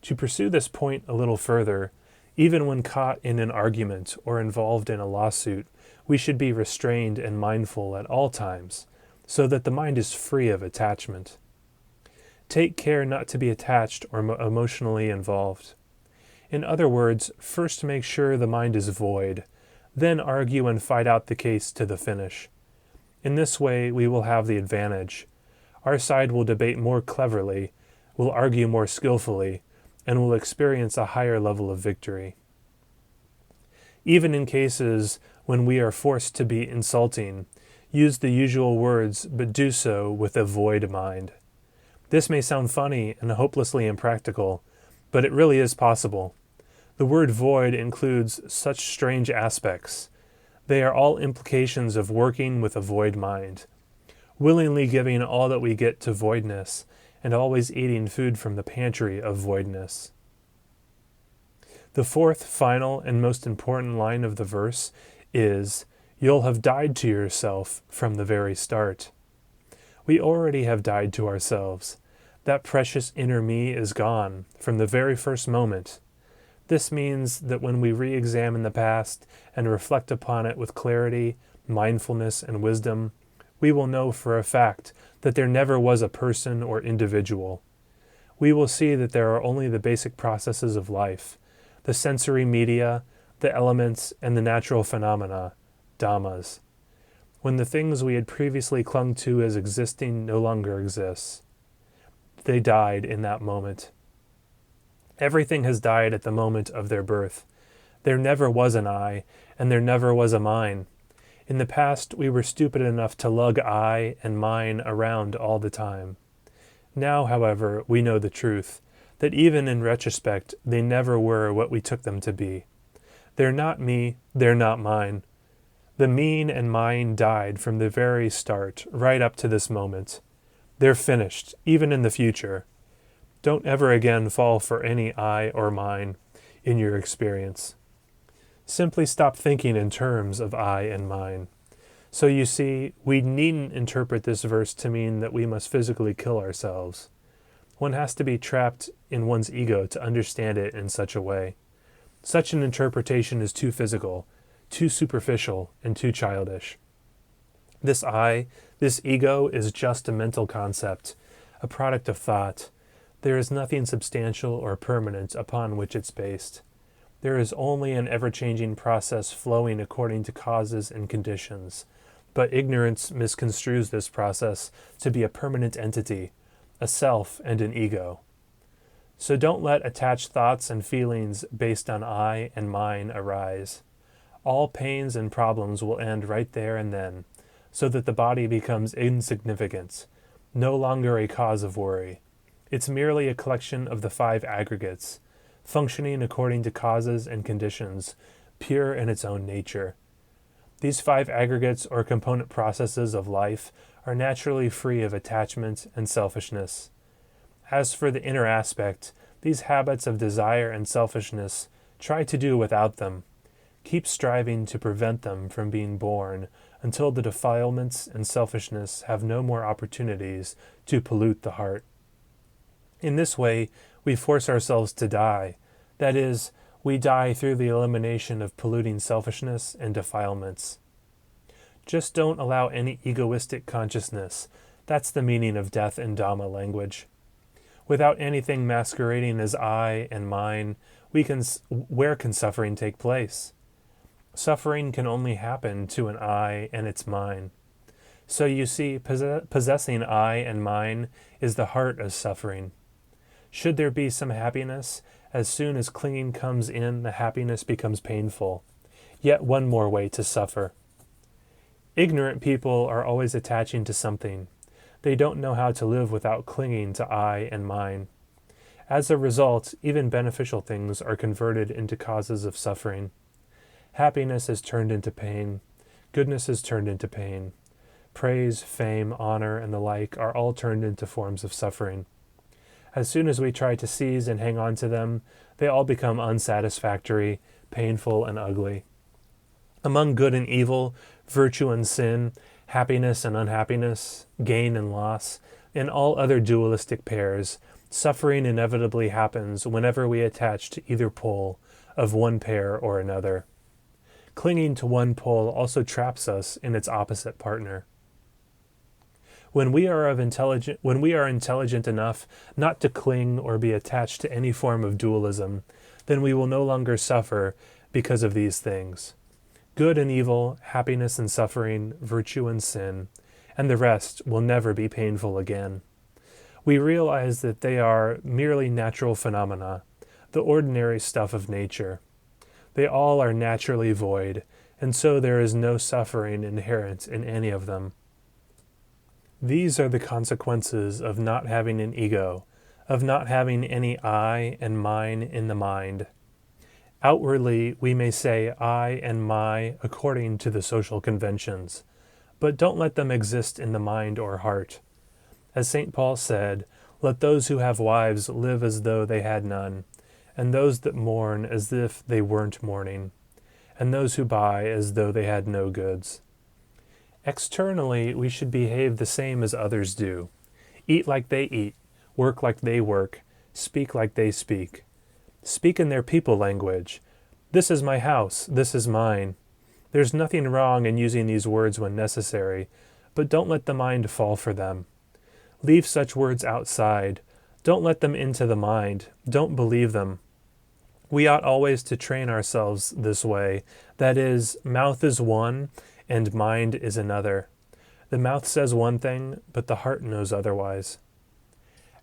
To pursue this point a little further, even when caught in an argument or involved in a lawsuit, we should be restrained and mindful at all times, so that the mind is free of attachment. Take care not to be attached or emotionally involved. In other words, first make sure the mind is void, then argue and fight out the case to the finish. In this way, we will have the advantage. Our side will debate more cleverly, will argue more skillfully, and will experience a higher level of victory. Even in cases when we are forced to be insulting, use the usual words, but do so with a void mind. This may sound funny and hopelessly impractical, but it really is possible. The word void includes such strange aspects. They are all implications of working with a void mind, willingly giving all that we get to voidness, and always eating food from the pantry of voidness. The fourth, final, and most important line of the verse is, "You'll have died to yourself from the very start." We already have died to ourselves. That precious inner me is gone from the very first moment. This means that when we re-examine the past and reflect upon it with clarity, mindfulness, and wisdom, we will know for a fact that there never was a person or individual. We will see that there are only the basic processes of life, the sensory media, the elements, and the natural phenomena, Dhammas. When the things we had previously clung to as existing no longer exist, they died in that moment. Everything has died at the moment of their birth. There never was an I, and there never was a mine. In the past, we were stupid enough to lug I and mine around all the time. Now, however, we know the truth, that even in retrospect, they never were what we took them to be. They're not me, they're not mine. The mean and mine died from the very start, right up to this moment. They're finished, even in the future. Don't ever again fall for any I or mine in your experience. Simply stop thinking in terms of I and mine. So you see, we needn't interpret this verse to mean that we must physically kill ourselves. One has to be trapped in one's ego to understand it in such a way. Such an interpretation is too physical, too superficial, and too childish. This I, this ego, is just a mental concept, a product of thought. There is nothing substantial or permanent upon which it's based. There is only an ever-changing process flowing according to causes and conditions, but ignorance misconstrues this process to be a permanent entity, a self and an ego. So don't let attached thoughts and feelings based on I and mine arise. All pains and problems will end right there and then, so that the body becomes insignificant, no longer a cause of worry. It's merely a collection of the five aggregates, functioning according to causes and conditions, pure in its own nature. These five aggregates or component processes of life are naturally free of attachment and selfishness. As for the inner aspect, these habits of desire and selfishness, try to do without them. Keep striving to prevent them from being born until the defilements and selfishness have no more opportunities to pollute the heart. In this way, we force ourselves to die. That is, we die through the elimination of polluting selfishness and defilements. Just don't allow any egoistic consciousness. That's the meaning of death in Dhamma language. Without anything masquerading as I and mine, where can suffering take place? Suffering can only happen to an I and its mine. So you see, possessing I and mine is the heart of suffering. Should there be some happiness, as soon as clinging comes in, the happiness becomes painful. Yet one more way to suffer. Ignorant people are always attaching to something. They don't know how to live without clinging to I and mine. As a result, even beneficial things are converted into causes of suffering. Happiness is turned into pain. Goodness is turned into pain. Praise, fame, honor, and the like are all turned into forms of suffering. As soon as we try to seize and hang on to them, they all become unsatisfactory, painful, and ugly. Among good and evil, virtue and sin, happiness and unhappiness, gain and loss, in all other dualistic pairs, suffering inevitably happens whenever we attach to either pole of one pair or another. Clinging to one pole also traps us in its opposite partner. When we are intelligent enough not to cling or be attached to any form of dualism, then we will no longer suffer because of these things. Good and evil, happiness and suffering, virtue and sin, and the rest will never be painful again. We realize that they are merely natural phenomena, the ordinary stuff of nature. They all are naturally void, and so there is no suffering inherent in any of them. These are the consequences of not having an ego, of not having any I and mine in the mind. Outwardly, we may say I and my according to the social conventions, but don't let them exist in the mind or heart. As St. Paul said, let those who have wives live as though they had none, and those that mourn as if they weren't mourning, and those who buy as though they had no goods. Externally, we should behave the same as others do. Eat like they eat, work like they work, speak like they speak. Speak in their people language. This is my house, this is mine. There's nothing wrong in using these words when necessary, but don't let the mind fall for them. Leave such words outside. Don't let them into the mind. Don't believe them. We ought always to train ourselves this way. That is, mouth is one, and mind is another. The mouth says one thing, but the heart knows otherwise.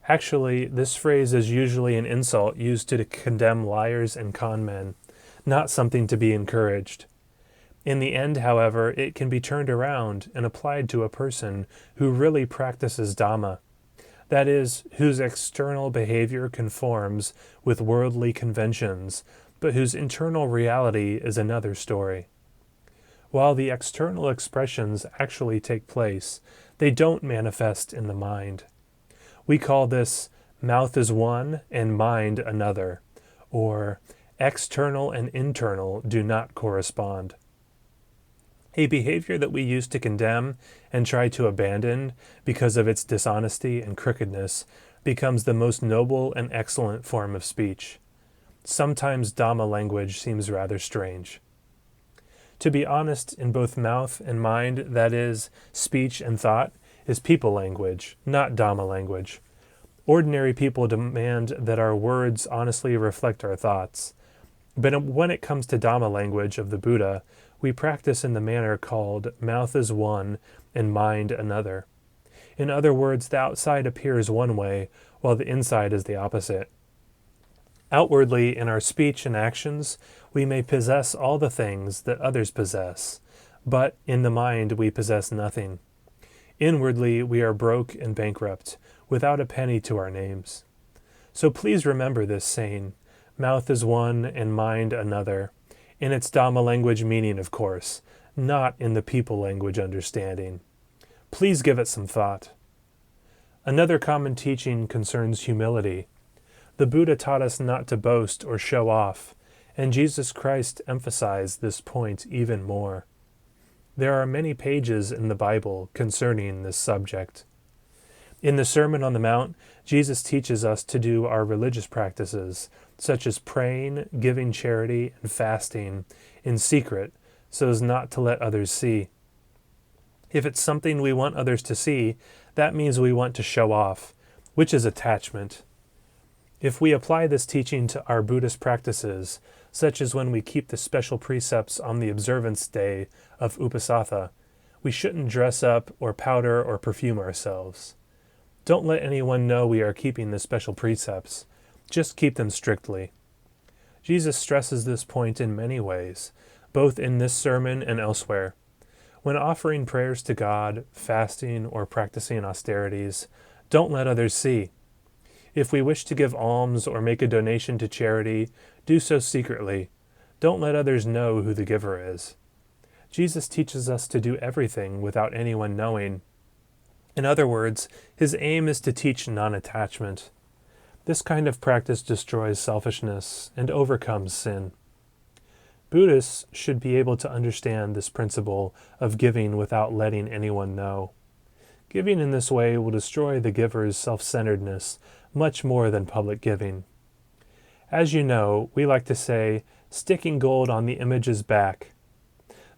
Actually, this phrase is usually an insult used to condemn liars and con men, not something to be encouraged. In the end, however, it can be turned around and applied to a person who really practices Dhamma, that is, whose external behavior conforms with worldly conventions, but whose internal reality is another story. While the external expressions actually take place, they don't manifest in the mind. We call this mouth is one and mind another, or external and internal do not correspond. A behavior that we used to condemn and try to abandon because of its dishonesty and crookedness becomes the most noble and excellent form of speech. Sometimes Dhamma language seems rather strange. To be honest, in both mouth and mind, that is, speech and thought, is people language, not Dhamma language. Ordinary people demand that our words honestly reflect our thoughts. But when it comes to Dhamma language of the Buddha, we practice in the manner called mouth is one and mind another. In other words, the outside appears one way, while the inside is the opposite. Outwardly, in our speech and actions, we may possess all the things that others possess, but in the mind we possess nothing. Inwardly, we are broke and bankrupt, without a penny to our names. So please remember this saying, mouth is one and mind another, in its Dhamma language meaning, of course, not in the people language understanding. Please give it some thought. Another common teaching concerns humility. The Buddha taught us not to boast or show off, and Jesus Christ emphasized this point even more. There are many pages in the Bible concerning this subject. In the Sermon on the Mount, Jesus teaches us to do our religious practices, such as praying, giving charity, and fasting, in secret, so as not to let others see. If it's something we want others to see, that means we want to show off, which is attachment. If we apply this teaching to our Buddhist practices, such as when we keep the special precepts on the observance day of Uposatha, we shouldn't dress up or powder or perfume ourselves. Don't let anyone know we are keeping the special precepts. Just keep them strictly. Jesus stresses this point in many ways, both in this sermon and elsewhere. When offering prayers to God, fasting, or practicing austerities, don't let others see. If we wish to give alms or make a donation to charity, do so secretly. Don't let others know who the giver is. Jesus teaches us to do everything without anyone knowing. In other words, his aim is to teach non-attachment. This kind of practice destroys selfishness and overcomes sin. Buddhists should be able to understand this principle of giving without letting anyone know. Giving in this way will destroy the giver's self-centeredness much more than public giving. As you know, we like to say, sticking gold on the image's back.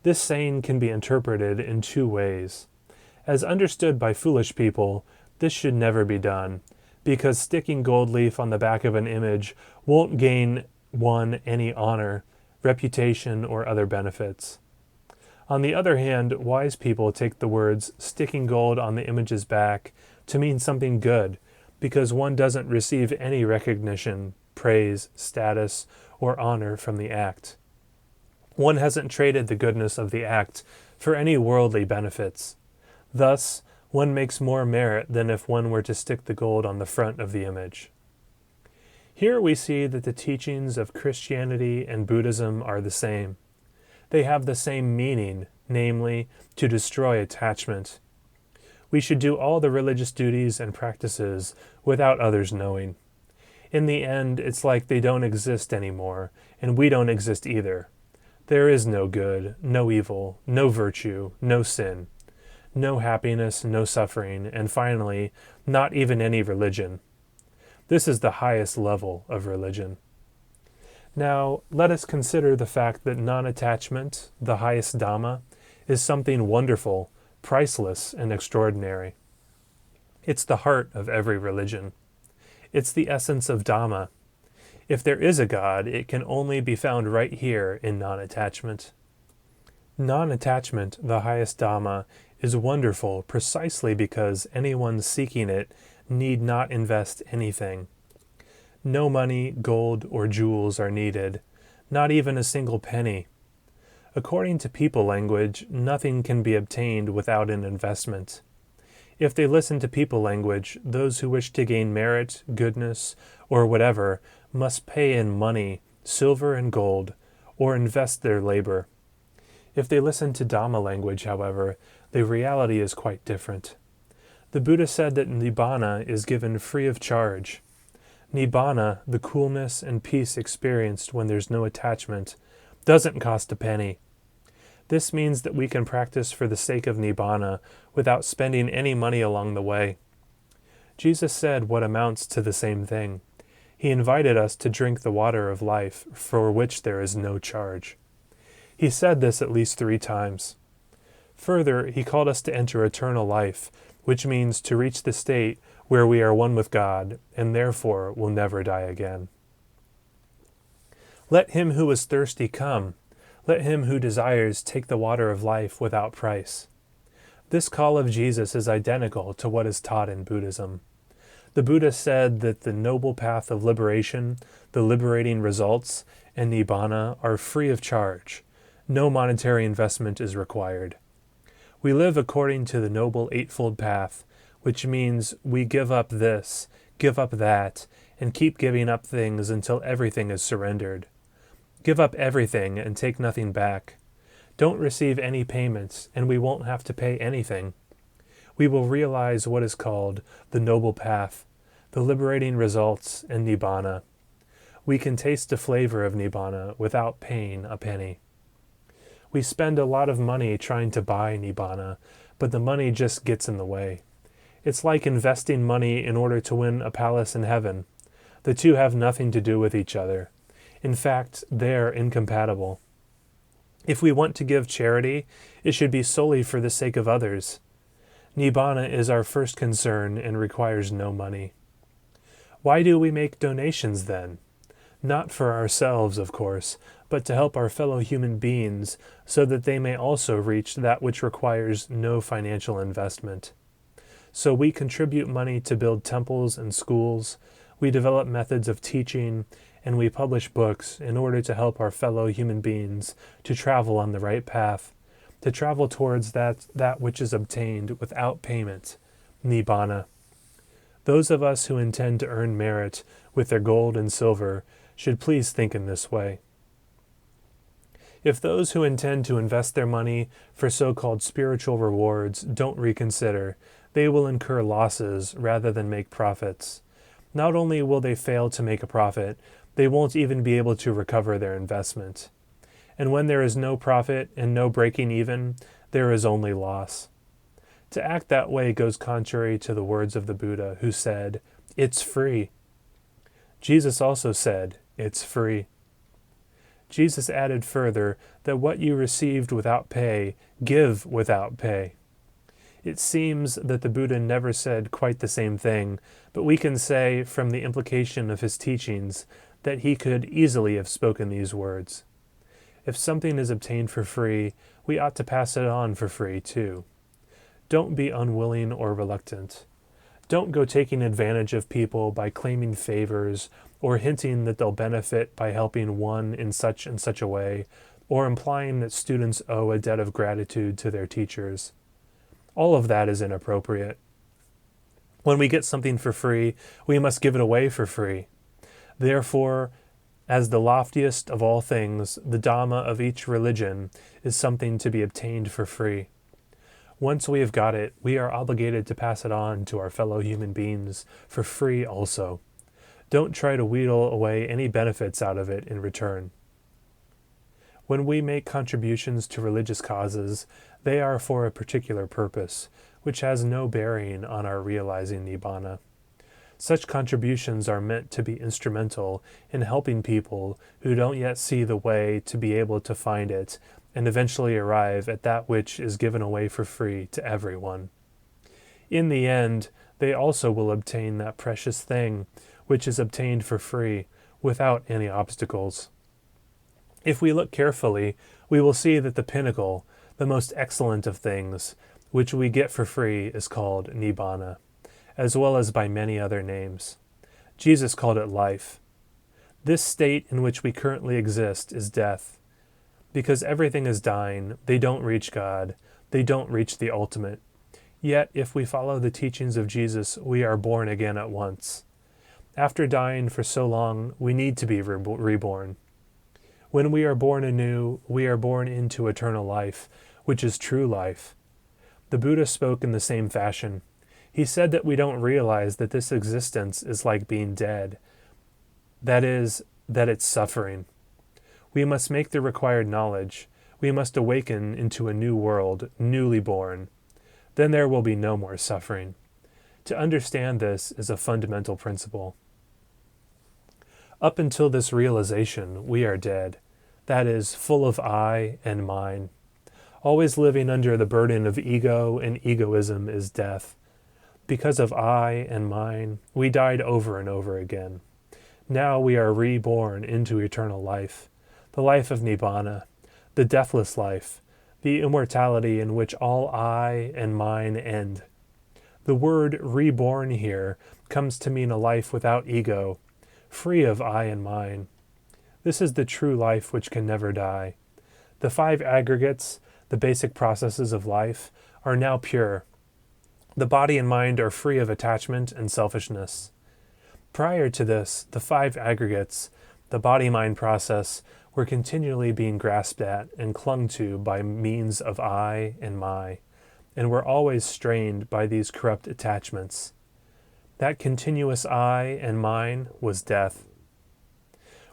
This saying can be interpreted in two ways. As understood by foolish people, this should never be done, because sticking gold leaf on the back of an image won't gain one any honor, reputation, or other benefits. On the other hand, wise people take the words sticking gold on the image's back to mean something good, because one doesn't receive any recognition, praise, status, or honor from the act. One hasn't traded the goodness of the act for any worldly benefits. Thus, one makes more merit than if one were to stick the gold on the front of the image. Here we see that the teachings of Christianity and Buddhism are the same. They have the same meaning, namely, to destroy attachment. We should do all the religious duties and practices without others knowing. In the end, it's like they don't exist anymore, and we don't exist either. There is no good, no evil, no virtue, no sin, no happiness, no suffering, and finally, not even any religion. This is the highest level of religion. Now, let us consider the fact that non-attachment, the highest Dhamma, is something wonderful, priceless, and extraordinary. It's the heart of every religion. It's the essence of Dhamma. If there is a God, it can only be found right here in non-attachment. Non-attachment, the highest Dhamma, is wonderful precisely because anyone seeking it need not invest anything. No money, gold, or jewels are needed, not even a single penny. According to people language, nothing can be obtained without an investment. If they listen to people language, those who wish to gain merit, goodness, or whatever must pay in money, silver and gold, or invest their labor. If they listen to Dhamma language, however, the reality is quite different. The Buddha said that Nibbana is given free of charge. Nibbana, the coolness and peace experienced when there's no attachment, doesn't cost a penny. This means that we can practice for the sake of Nibbana without spending any money along the way. Jesus said what amounts to the same thing. He invited us to drink the water of life, for which there is no charge. He said this at least 3 times. Further, he called us to enter eternal life, which means to reach the state where we are one with God, and therefore will never die again. Let him who is thirsty come. Let him who desires take the water of life without price. This call of Jesus is identical to what is taught in Buddhism. The Buddha said that the noble path of liberation, the liberating results, and Nibbana are free of charge. No monetary investment is required. We live according to the noble Eightfold path, which means we give up this, give up that, and keep giving up things until everything is surrendered. Give up everything and take nothing back. Don't receive any payments, and we won't have to pay anything. We will realize what is called the noble path, the liberating results, and Nibbana. We can taste the flavor of Nibbana without paying a penny. We spend a lot of money trying to buy Nibbana, but the money just gets in the way. It's like investing money in order to win a palace in heaven. The two have nothing to do with each other. In fact, they're incompatible. If we want to give charity, it should be solely for the sake of others. Nibbana is our first concern and requires no money. Why do we make donations then? Not for ourselves, of course, but to help our fellow human beings so that they may also reach that which requires no financial investment. So we contribute money to build temples and schools, we develop methods of teaching, and we publish books in order to help our fellow human beings to travel on the right path, to travel towards that which is obtained without payment, Nibbana. Those of us who intend to earn merit with their gold and silver should please think in this way. If those who intend to invest their money for so-called spiritual rewards don't reconsider, they will incur losses rather than make profits. Not only will they fail to make a profit, they won't even be able to recover their investment. And when there is no profit and no breaking even, there is only loss. To act that way goes contrary to the words of the Buddha, who said, "It's free." Jesus also said, "It's free." Jesus added further that what you received without pay, give without pay. It seems that the Buddha never said quite the same thing, but we can say from the implication of his teachings that he could easily have spoken these words. If something is obtained for free, we ought to pass it on for free too. Don't be unwilling or reluctant. Don't go taking advantage of people by claiming favors or hinting that they'll benefit by helping one in such and such a way, or implying that students owe a debt of gratitude to their teachers. All of that is inappropriate. When we get something for free, we must give it away for free. Therefore, as the loftiest of all things, the Dhamma of each religion is something to be obtained for free. Once we have got it, we are obligated to pass it on to our fellow human beings for free also. Don't try to wheedle away any benefits out of it in return. When we make contributions to religious causes, they are for a particular purpose, which has no bearing on our realizing Nibbana. Such contributions are meant to be instrumental in helping people who don't yet see the way to be able to find it and eventually arrive at that which is given away for free to everyone. In the end, they also will obtain that precious thing which is obtained for free without any obstacles. If we look carefully, we will see that the pinnacle, the most excellent of things, which we get for free, is called Nibbana, as well as by many other names. Jesus called it life. This state in which we currently exist is death. Because everything is dying, they don't reach God, they don't reach the ultimate. Yet, if we follow the teachings of Jesus, we are born again at once. After dying for so long, we need to be reborn. When we are born anew, we are born into eternal life, which is true life. The Buddha spoke in the same fashion. He said that we don't realize that this existence is like being dead. That is, that it's suffering. We must make the required knowledge. We must awaken into a new world, newly born. Then there will be no more suffering. To understand this is a fundamental principle. Up until this realization, we are dead. That is, full of I and mine. Always living under the burden of ego and egoism is death. Because of I and mine, we died over and over again. Now we are reborn into eternal life, the life of Nibbana, the deathless life, the immortality in which all I and mine end. The word reborn here comes to mean a life without ego, free of I and mine. This is the true life which can never die. The five aggregates, the basic processes of life, are now pure. The body and mind are free of attachment and selfishness. Prior to this, the five aggregates, the body-mind process, were continually being grasped at and clung to by means of I and my, and were always strained by these corrupt attachments. That continuous I and mine was death.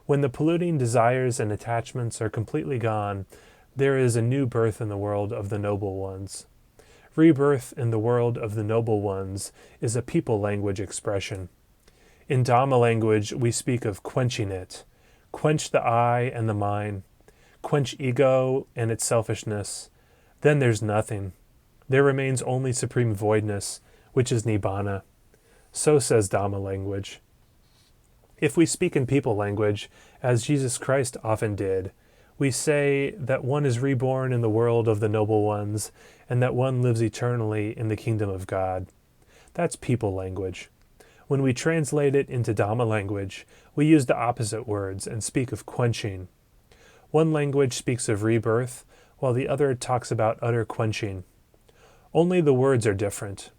When the polluting desires and attachments are completely gone, There is a new birth in the world of the noble ones. Rebirth in the world of the noble ones is a people language expression. In Dhamma language, we speak of quenching it. Quench the I and the mine. Quench ego and its selfishness. Then there's nothing. There remains only supreme voidness, which is nibbana. So says Dhamma language. If we speak in people language, as Jesus Christ often did, we say that one is reborn in the world of the noble ones, and that one lives eternally in the kingdom of God. That's people language. When we translate it into Dhamma language, we use the opposite words and speak of quenching. One language speaks of rebirth, while the other talks about utter quenching. Only the words are different.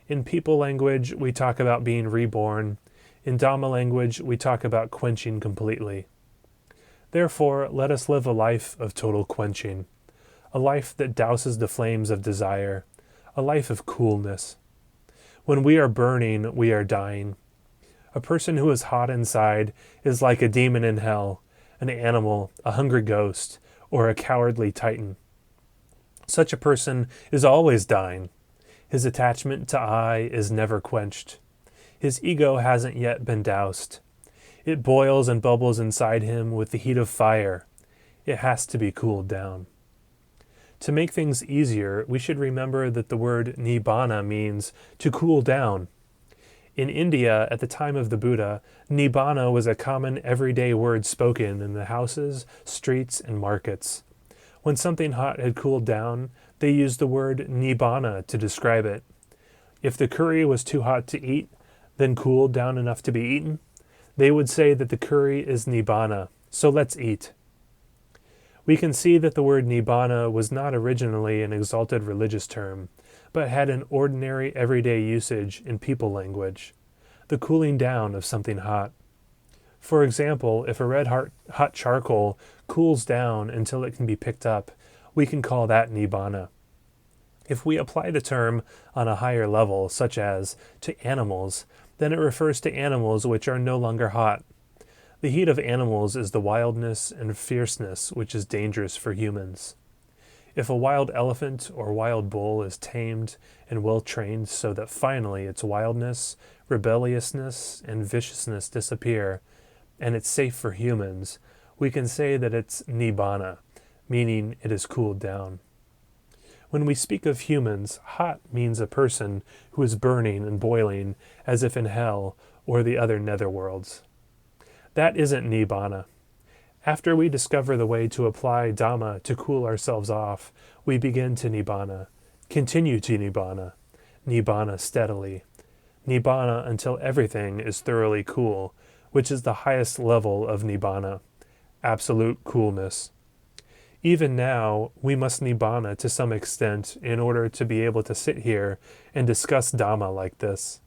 In people language, we talk about being reborn. In Dhamma language, we talk about quenching completely. Therefore, let us live a life of total quenching, a life that douses the flames of desire, a life of coolness. When we are burning, we are dying. A person who is hot inside is like a demon in hell, an animal, a hungry ghost, or a cowardly titan. Such a person is always dying. His attachment to I is never quenched. His ego hasn't yet been doused. It boils and bubbles inside him with the heat of fire. It has to be cooled down. To make things easier, we should remember that the word nibbana means to cool down. In India, at the time of the Buddha, nibbana was a common everyday word spoken in the houses, streets, and markets. When something hot had cooled down, they used the word nibbana to describe it. If the curry was too hot to eat, then cooled down enough to be eaten, they would say that the curry is nibbana, so let's eat. We can see that the word nibbana was not originally an exalted religious term, but had an ordinary everyday usage in people language, the cooling down of something hot. For example, if a red hot charcoal cools down until it can be picked up, we can call that nibbana. If we apply the term on a higher level, such as to animals, then it refers to animals which are no longer hot. The heat of animals is the wildness and fierceness which is dangerous for humans. If a wild elephant or wild bull is tamed and well trained so that finally its wildness, rebelliousness, and viciousness disappear, and it's safe for humans, we can say that it's nibbana, meaning it is cooled down. When we speak of humans, hot means a person who is burning and boiling as if in hell or the other netherworlds. That isn't nibbana. After we discover the way to apply Dhamma to cool ourselves off, we begin to nibbana, continue to nibbana, nibbana steadily, nibbana until everything is thoroughly cool, which is the highest level of nibbana, absolute coolness. Even now, we must nibbana to some extent in order to be able to sit here and discuss Dhamma like this.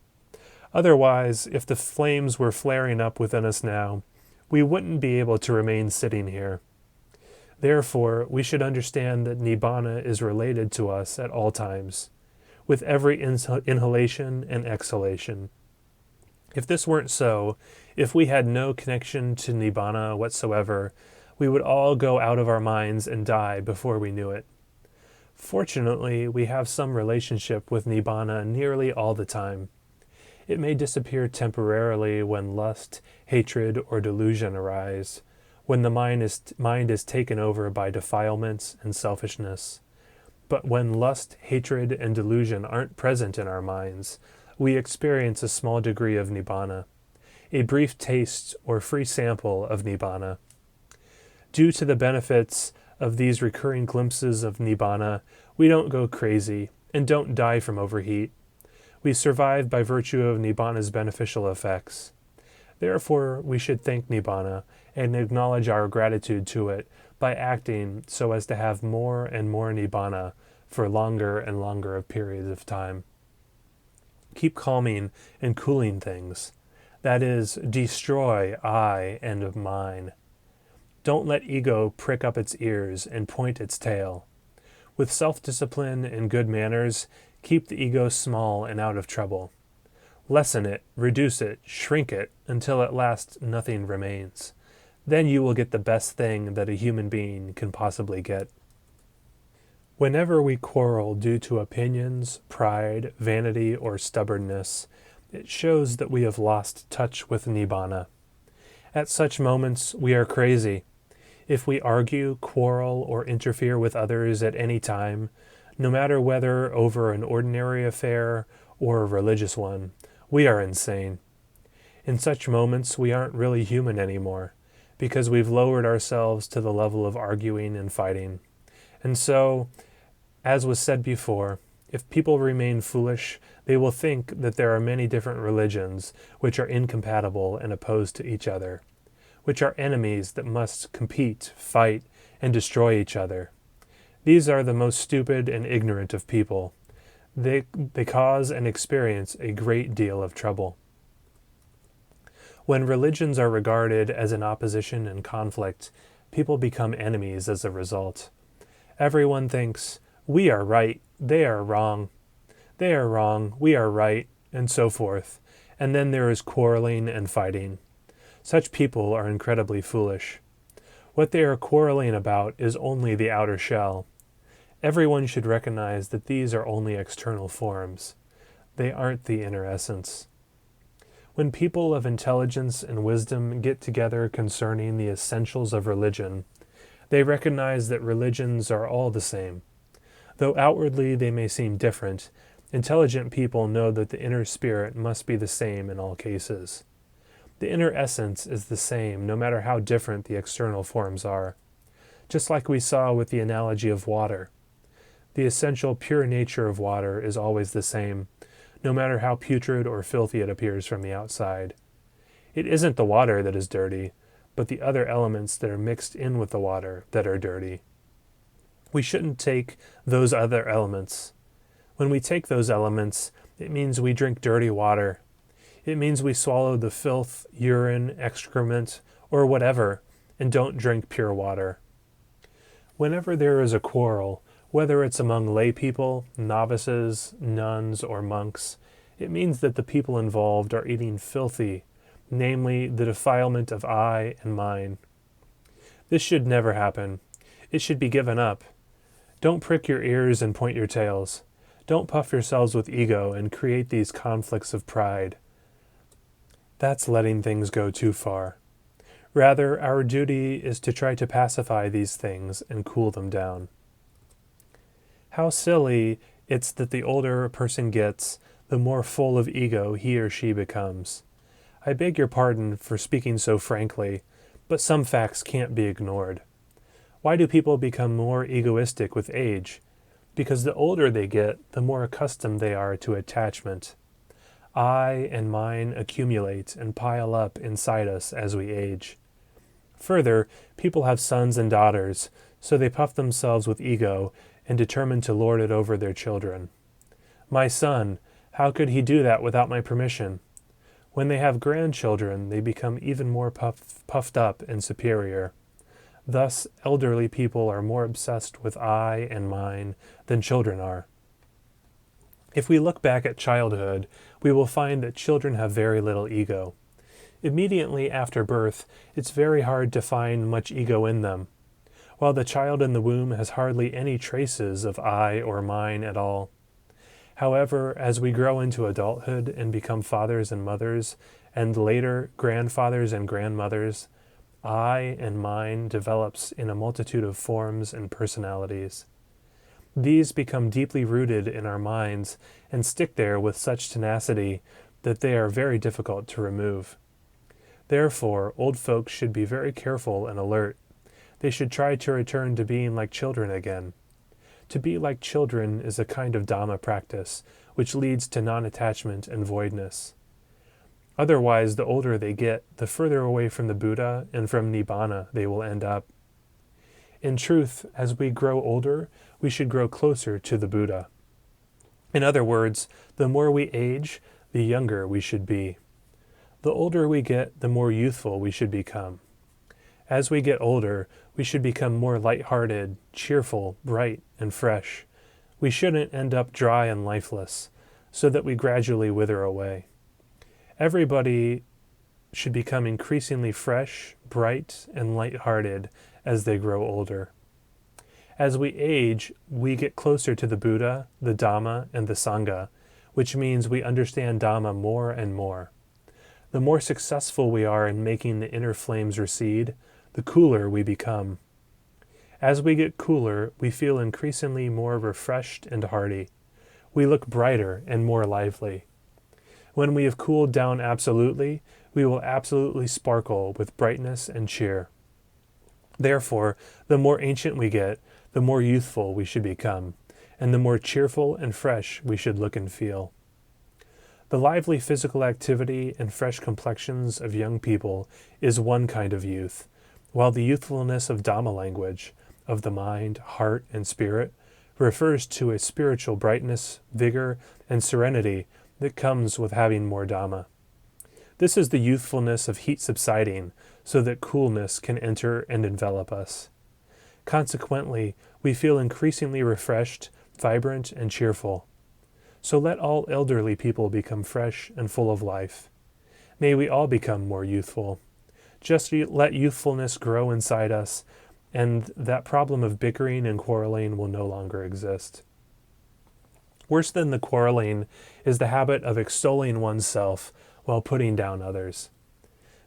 Otherwise, if the flames were flaring up within us now, we wouldn't be able to remain sitting here. Therefore, we should understand that nibbana is related to us at all times, with every inhalation and exhalation. If this weren't so, if we had no connection to nibbana whatsoever, we would all go out of our minds and die before we knew it. Fortunately, we have some relationship with nibbana nearly all the time. It may disappear temporarily when lust, hatred, or delusion arise, when the mind is taken over by defilements and selfishness. But when lust, hatred, and delusion aren't present in our minds, we experience a small degree of nibbana, a brief taste or free sample of nibbana. Due to the benefits of these recurring glimpses of nibbana, we don't go crazy and don't die from overheat. We survive by virtue of nibbana's beneficial effects. Therefore, we should thank nibbana and acknowledge our gratitude to it by acting so as to have more and more nibbana for longer and longer periods of time. Keep calming and cooling things. That is, destroy I and mine. Don't let ego prick up its ears and point its tail. With self-discipline and good manners, keep the ego small and out of trouble. Lessen it, reduce it, shrink it, until at last nothing remains. Then you will get the best thing that a human being can possibly get. Whenever we quarrel due to opinions, pride, vanity, or stubbornness, it shows that we have lost touch with Nibbana. At such moments, we are crazy. If we argue, quarrel, or interfere with others at any time, no matter whether over an ordinary affair or a religious one, we are insane. In such moments, we aren't really human anymore, because we've lowered ourselves to the level of arguing and fighting. And so, as was said before, if people remain foolish, they will think that there are many different religions which are incompatible and opposed to each other, which are enemies that must compete, fight, and destroy each other. These are the most stupid and ignorant of people. They cause and experience a great deal of trouble. When religions are regarded as in opposition and conflict, people become enemies as a result. Everyone thinks, we are right, they are wrong. They are wrong, we are right, and so forth. And then there is quarreling and fighting. Such people are incredibly foolish. What they are quarreling about is only the outer shell. Everyone should recognize that these are only external forms. They aren't the inner essence. When people of intelligence and wisdom get together concerning the essentials of religion, they recognize that religions are all the same. Though outwardly they may seem different, intelligent people know that the inner spirit must be the same in all cases. The inner essence is the same no matter how different the external forms are. Just like we saw with the analogy of water. The essential pure nature of water is always the same, no matter how putrid or filthy it appears from the outside. It isn't the water that is dirty, but the other elements that are mixed in with the water that are dirty. We shouldn't take those other elements. When we take those elements, it means we drink dirty water. It means we swallow the filth, urine, excrement, or whatever, and don't drink pure water. Whenever there is a quarrel, whether it's among lay people, novices, nuns, or monks, it means that the people involved are eating filthy, namely the defilement of I and mine. This should never happen. It should be given up. Don't prick your ears and point your tails. Don't puff yourselves with ego and create these conflicts of pride. That's letting things go too far. Rather, our duty is to try to pacify these things and cool them down. How silly it's that the older a person gets, the more full of ego he or she becomes. I beg your pardon for speaking so frankly, but some facts can't be ignored. Why do people become more egoistic with age? Because the older they get, the more accustomed they are to attachment. I and mine accumulate and pile up inside us as we age. Further, people have sons and daughters, so they puff themselves with ego and determine to lord it over their children. My son, how could he do that without my permission? When they have grandchildren, they become even more puffed up and superior. Thus, elderly people are more obsessed with I and mine than children are. If we look back at childhood, we will find that children have very little ego. Immediately after birth, it's very hard to find much ego in them, while the child in the womb has hardly any traces of I or mine at all. However, as we grow into adulthood and become fathers and mothers, and later grandfathers and grandmothers, I and mine develops in a multitude of forms and personalities. These become deeply rooted in our minds and stick there with such tenacity that they are very difficult to remove. Therefore, old folks should be very careful and alert. They should try to return to being like children again. To be like children is a kind of Dhamma practice, which leads to non-attachment and voidness. Otherwise, the older they get, the further away from the Buddha and from Nibbana they will end up. In truth, as we grow older, we should grow closer to the Buddha. In other words, the more we age, the younger we should be. The older we get, the more youthful we should become. As we get older, we should become more light-hearted, cheerful, bright, and fresh. We shouldn't end up dry and lifeless, so that we gradually wither away. Everybody should become increasingly fresh, bright, and light-hearted as they grow older. As we age, we get closer to the Buddha, the Dhamma, and the Sangha, which means we understand Dhamma more and more. The more successful we are in making the inner flames recede, the cooler we become. As we get cooler, we feel increasingly more refreshed and hearty. We look brighter and more lively. When we have cooled down absolutely, we will absolutely sparkle with brightness and cheer. Therefore, the more ancient we get, the more youthful we should become, and the more cheerful and fresh we should look and feel. The lively physical activity and fresh complexions of young people is one kind of youth, while the youthfulness of Dhamma language, of the mind, heart, and spirit, refers to a spiritual brightness, vigor, and serenity that comes with having more Dhamma. This is the youthfulness of heat subsiding, so that coolness can enter and envelop us. Consequently, we feel increasingly refreshed, vibrant, and cheerful. So let all elderly people become fresh and full of life. May we all become more youthful. Just let youthfulness grow inside us, and that problem of bickering and quarreling will no longer exist. Worse than the quarreling is the habit of extolling oneself while putting down others.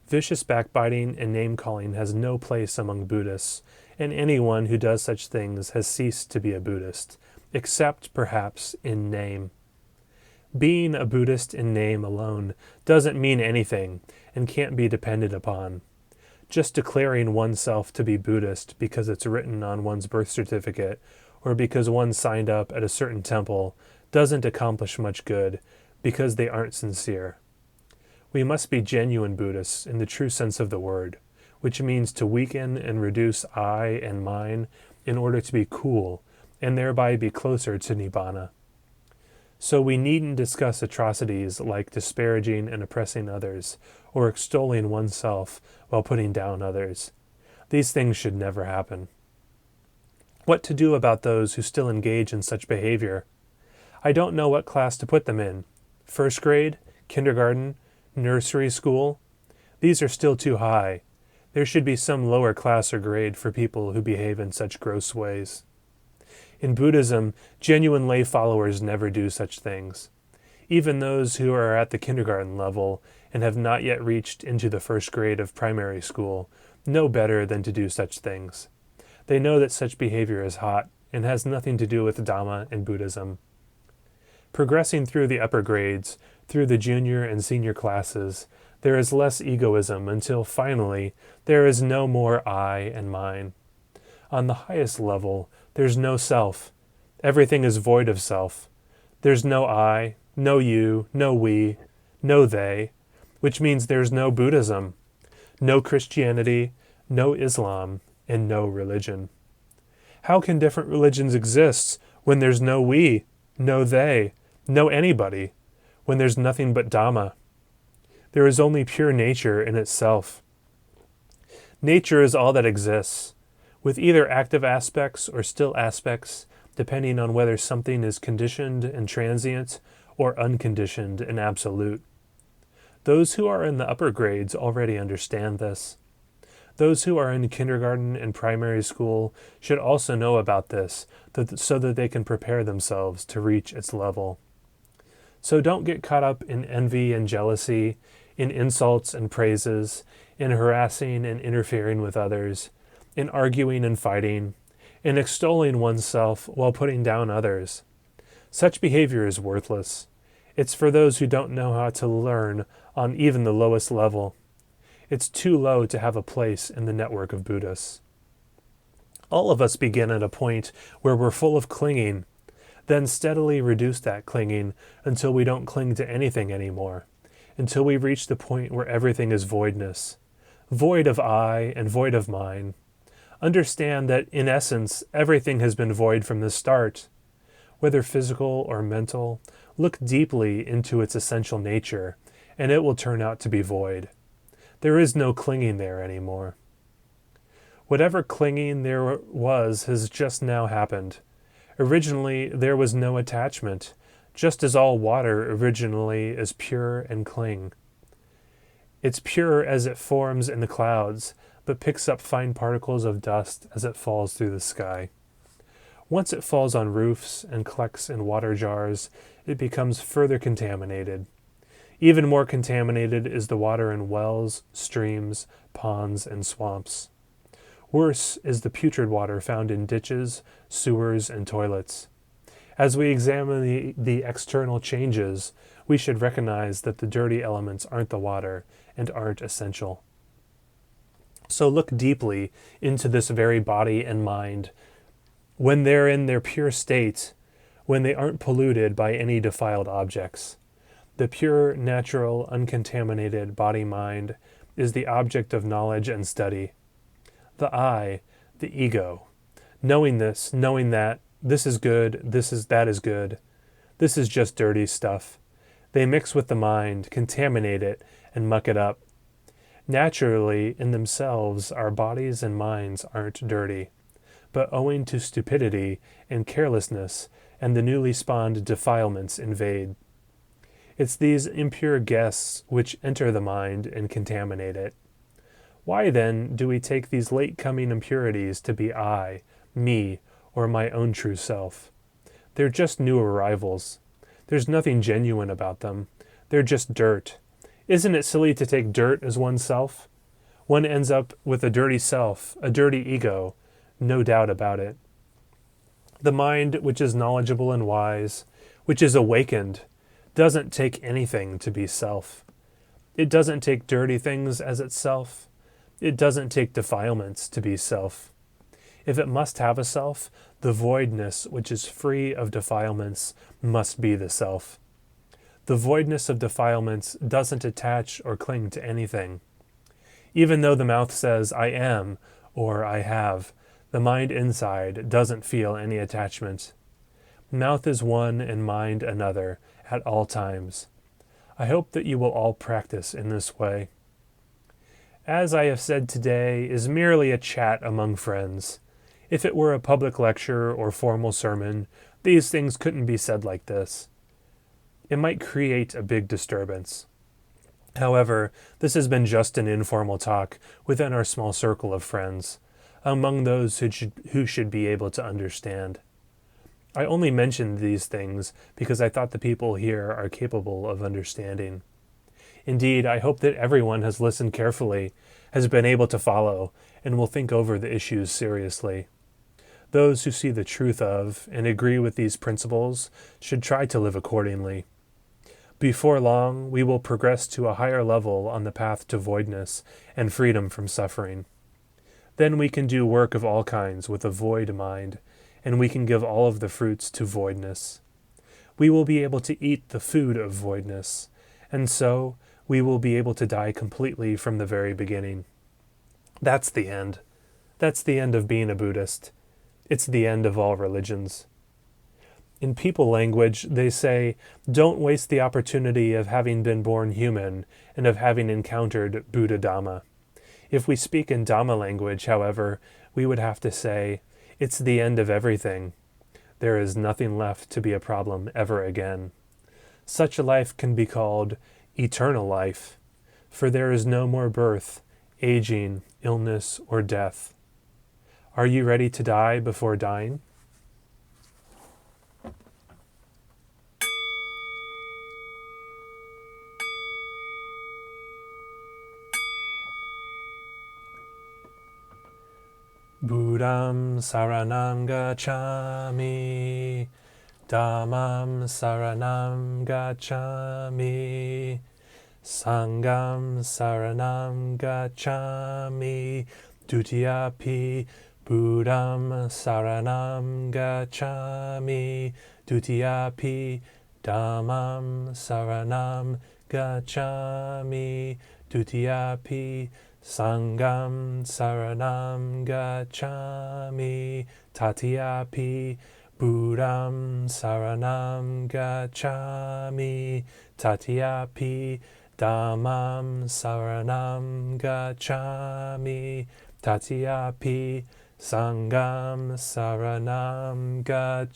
Vicious backbiting and name-calling has no place among Buddhists, and anyone who does such things has ceased to be a Buddhist, except, perhaps, in name. Being a Buddhist in name alone doesn't mean anything and can't be depended upon. Just declaring oneself to be Buddhist because it's written on one's birth certificate or because one signed up at a certain temple doesn't accomplish much good because they aren't sincere. We must be genuine Buddhists in the true sense of the word, which means to weaken and reduce I and mine in order to be cool and thereby be closer to Nibbana. So we needn't discuss atrocities like disparaging and oppressing others, or extolling oneself while putting down others. These things should never happen. What to do about those who still engage in such behavior? I don't know what class to put them in. First grade, kindergarten, nursery school? These are still too high. There should be some lower class or grade for people who behave in such gross ways. In Buddhism, genuine lay followers never do such things. Even those who are at the kindergarten level and have not yet reached into the first grade of primary school know better than to do such things. They know that such behavior is hot and has nothing to do with Dhamma and Buddhism. Progressing through the upper grades, through the junior and senior classes, there is less egoism until finally there is no more I and mine. On the highest level, there's no self. Everything is void of self. There's no I, no you, no we, no they, which means there's no Buddhism, no Christianity, no Islam, and no religion. How can different religions exist when there's no we, no they, no anybody, when there's nothing but Dhamma? There is only pure nature in itself. Nature is all that exists, with either active aspects or still aspects, depending on whether something is conditioned and transient or unconditioned and absolute. Those who are in the upper grades already understand this. Those who are in kindergarten and primary school should also know about this so that they can prepare themselves to reach its level. So don't get caught up in envy and jealousy, in insults and praises, in harassing and interfering with others, in arguing and fighting, in extolling oneself while putting down others. Such behavior is worthless. It's for those who don't know how to learn on even the lowest level. It's too low to have a place in the network of Buddhists. All of us begin at a point where we're full of clinging, then steadily reduce that clinging until we don't cling to anything anymore, until we reach the point where everything is voidness, void of I and void of mine. Understand that, in essence, everything has been void from the start. Whether physical or mental, look deeply into its essential nature, and it will turn out to be void. There is no clinging there anymore. Whatever clinging there was has just now happened. Originally, there was no attachment, just as all water originally is pure and cling. It's pure as it forms in the clouds, but picks up fine particles of dust as it falls through the sky. Once it falls on roofs and collects in water jars, it becomes further contaminated. Even more contaminated is the water in wells, streams, ponds, and swamps. Worse is the putrid water found in ditches, sewers, and toilets. As we examine the external changes, we should recognize that the dirty elements aren't the water and aren't essential. So look deeply into this very body and mind. When they're in their pure state, when they aren't polluted by any defiled objects. The pure, natural, uncontaminated body-mind is the object of knowledge and study. The I, the ego, knowing this, knowing that, this is good, that is good, this is just dirty stuff. They mix with the mind, contaminate it, and muck it up. Naturally, in themselves, our bodies and minds aren't dirty, but owing to stupidity and carelessness and the newly spawned defilements invade. It's these impure guests which enter the mind and contaminate it. Why then do we take these late-coming impurities to be I, me, or my own true self? They're just new arrivals. There's nothing genuine about them. They're just dirt. Isn't it silly to take dirt as oneself? One ends up with a dirty self, a dirty ego, no doubt about it. The mind, which is knowledgeable and wise, which is awakened, doesn't take anything to be self. It doesn't take dirty things as itself. It doesn't take defilements to be self. If it must have a self, the voidness which is free of defilements must be the self. The voidness of defilements doesn't attach or cling to anything. Even though the mouth says, I am, or I have, the mind inside doesn't feel any attachment. Mouth is one and mind another at all times. I hope that you will all practice in this way. As I have said today is merely a chat among friends. If it were a public lecture or formal sermon, these things couldn't be said like this. It might create a big disturbance. However, this has been just an informal talk within our small circle of friends, among those who should be able to understand. I only mentioned these things because I thought the people here are capable of understanding. Indeed, I hope that everyone has listened carefully, has been able to follow, and will think over the issues seriously. Those who see the truth of and agree with these principles should try to live accordingly. Before long, we will progress to a higher level on the path to voidness and freedom from suffering. Then we can do work of all kinds with a void mind, and we can give all of the fruits to voidness. We will be able to eat the food of voidness, and so we will be able to die completely from the very beginning. That's the end. That's the end of being a Buddhist. It's the end of all religions. In people language, they say, don't waste the opportunity of having been born human and of having encountered Buddhadasa. If we speak in Dhamma language, however, we would have to say, it's the end of everything. There is nothing left to be a problem ever again. Such a life can be called eternal life, for there is no more birth, aging, illness, or death. Are you ready to die before dying? Buddham saranam gacchami, Dhammam saranam gacchami, Sangham saranam gacchami, Dutiyapi Buddham saranam gacchami, Dutiyapi Dhammam saranam gacchami, Dutiyapi Sangham saranam gacchami, Tatiyapi Buddham saranam gacchami, Tatiyapi Dhammam saranam gacchami, Tatiyapi Sangham saranam gacchami.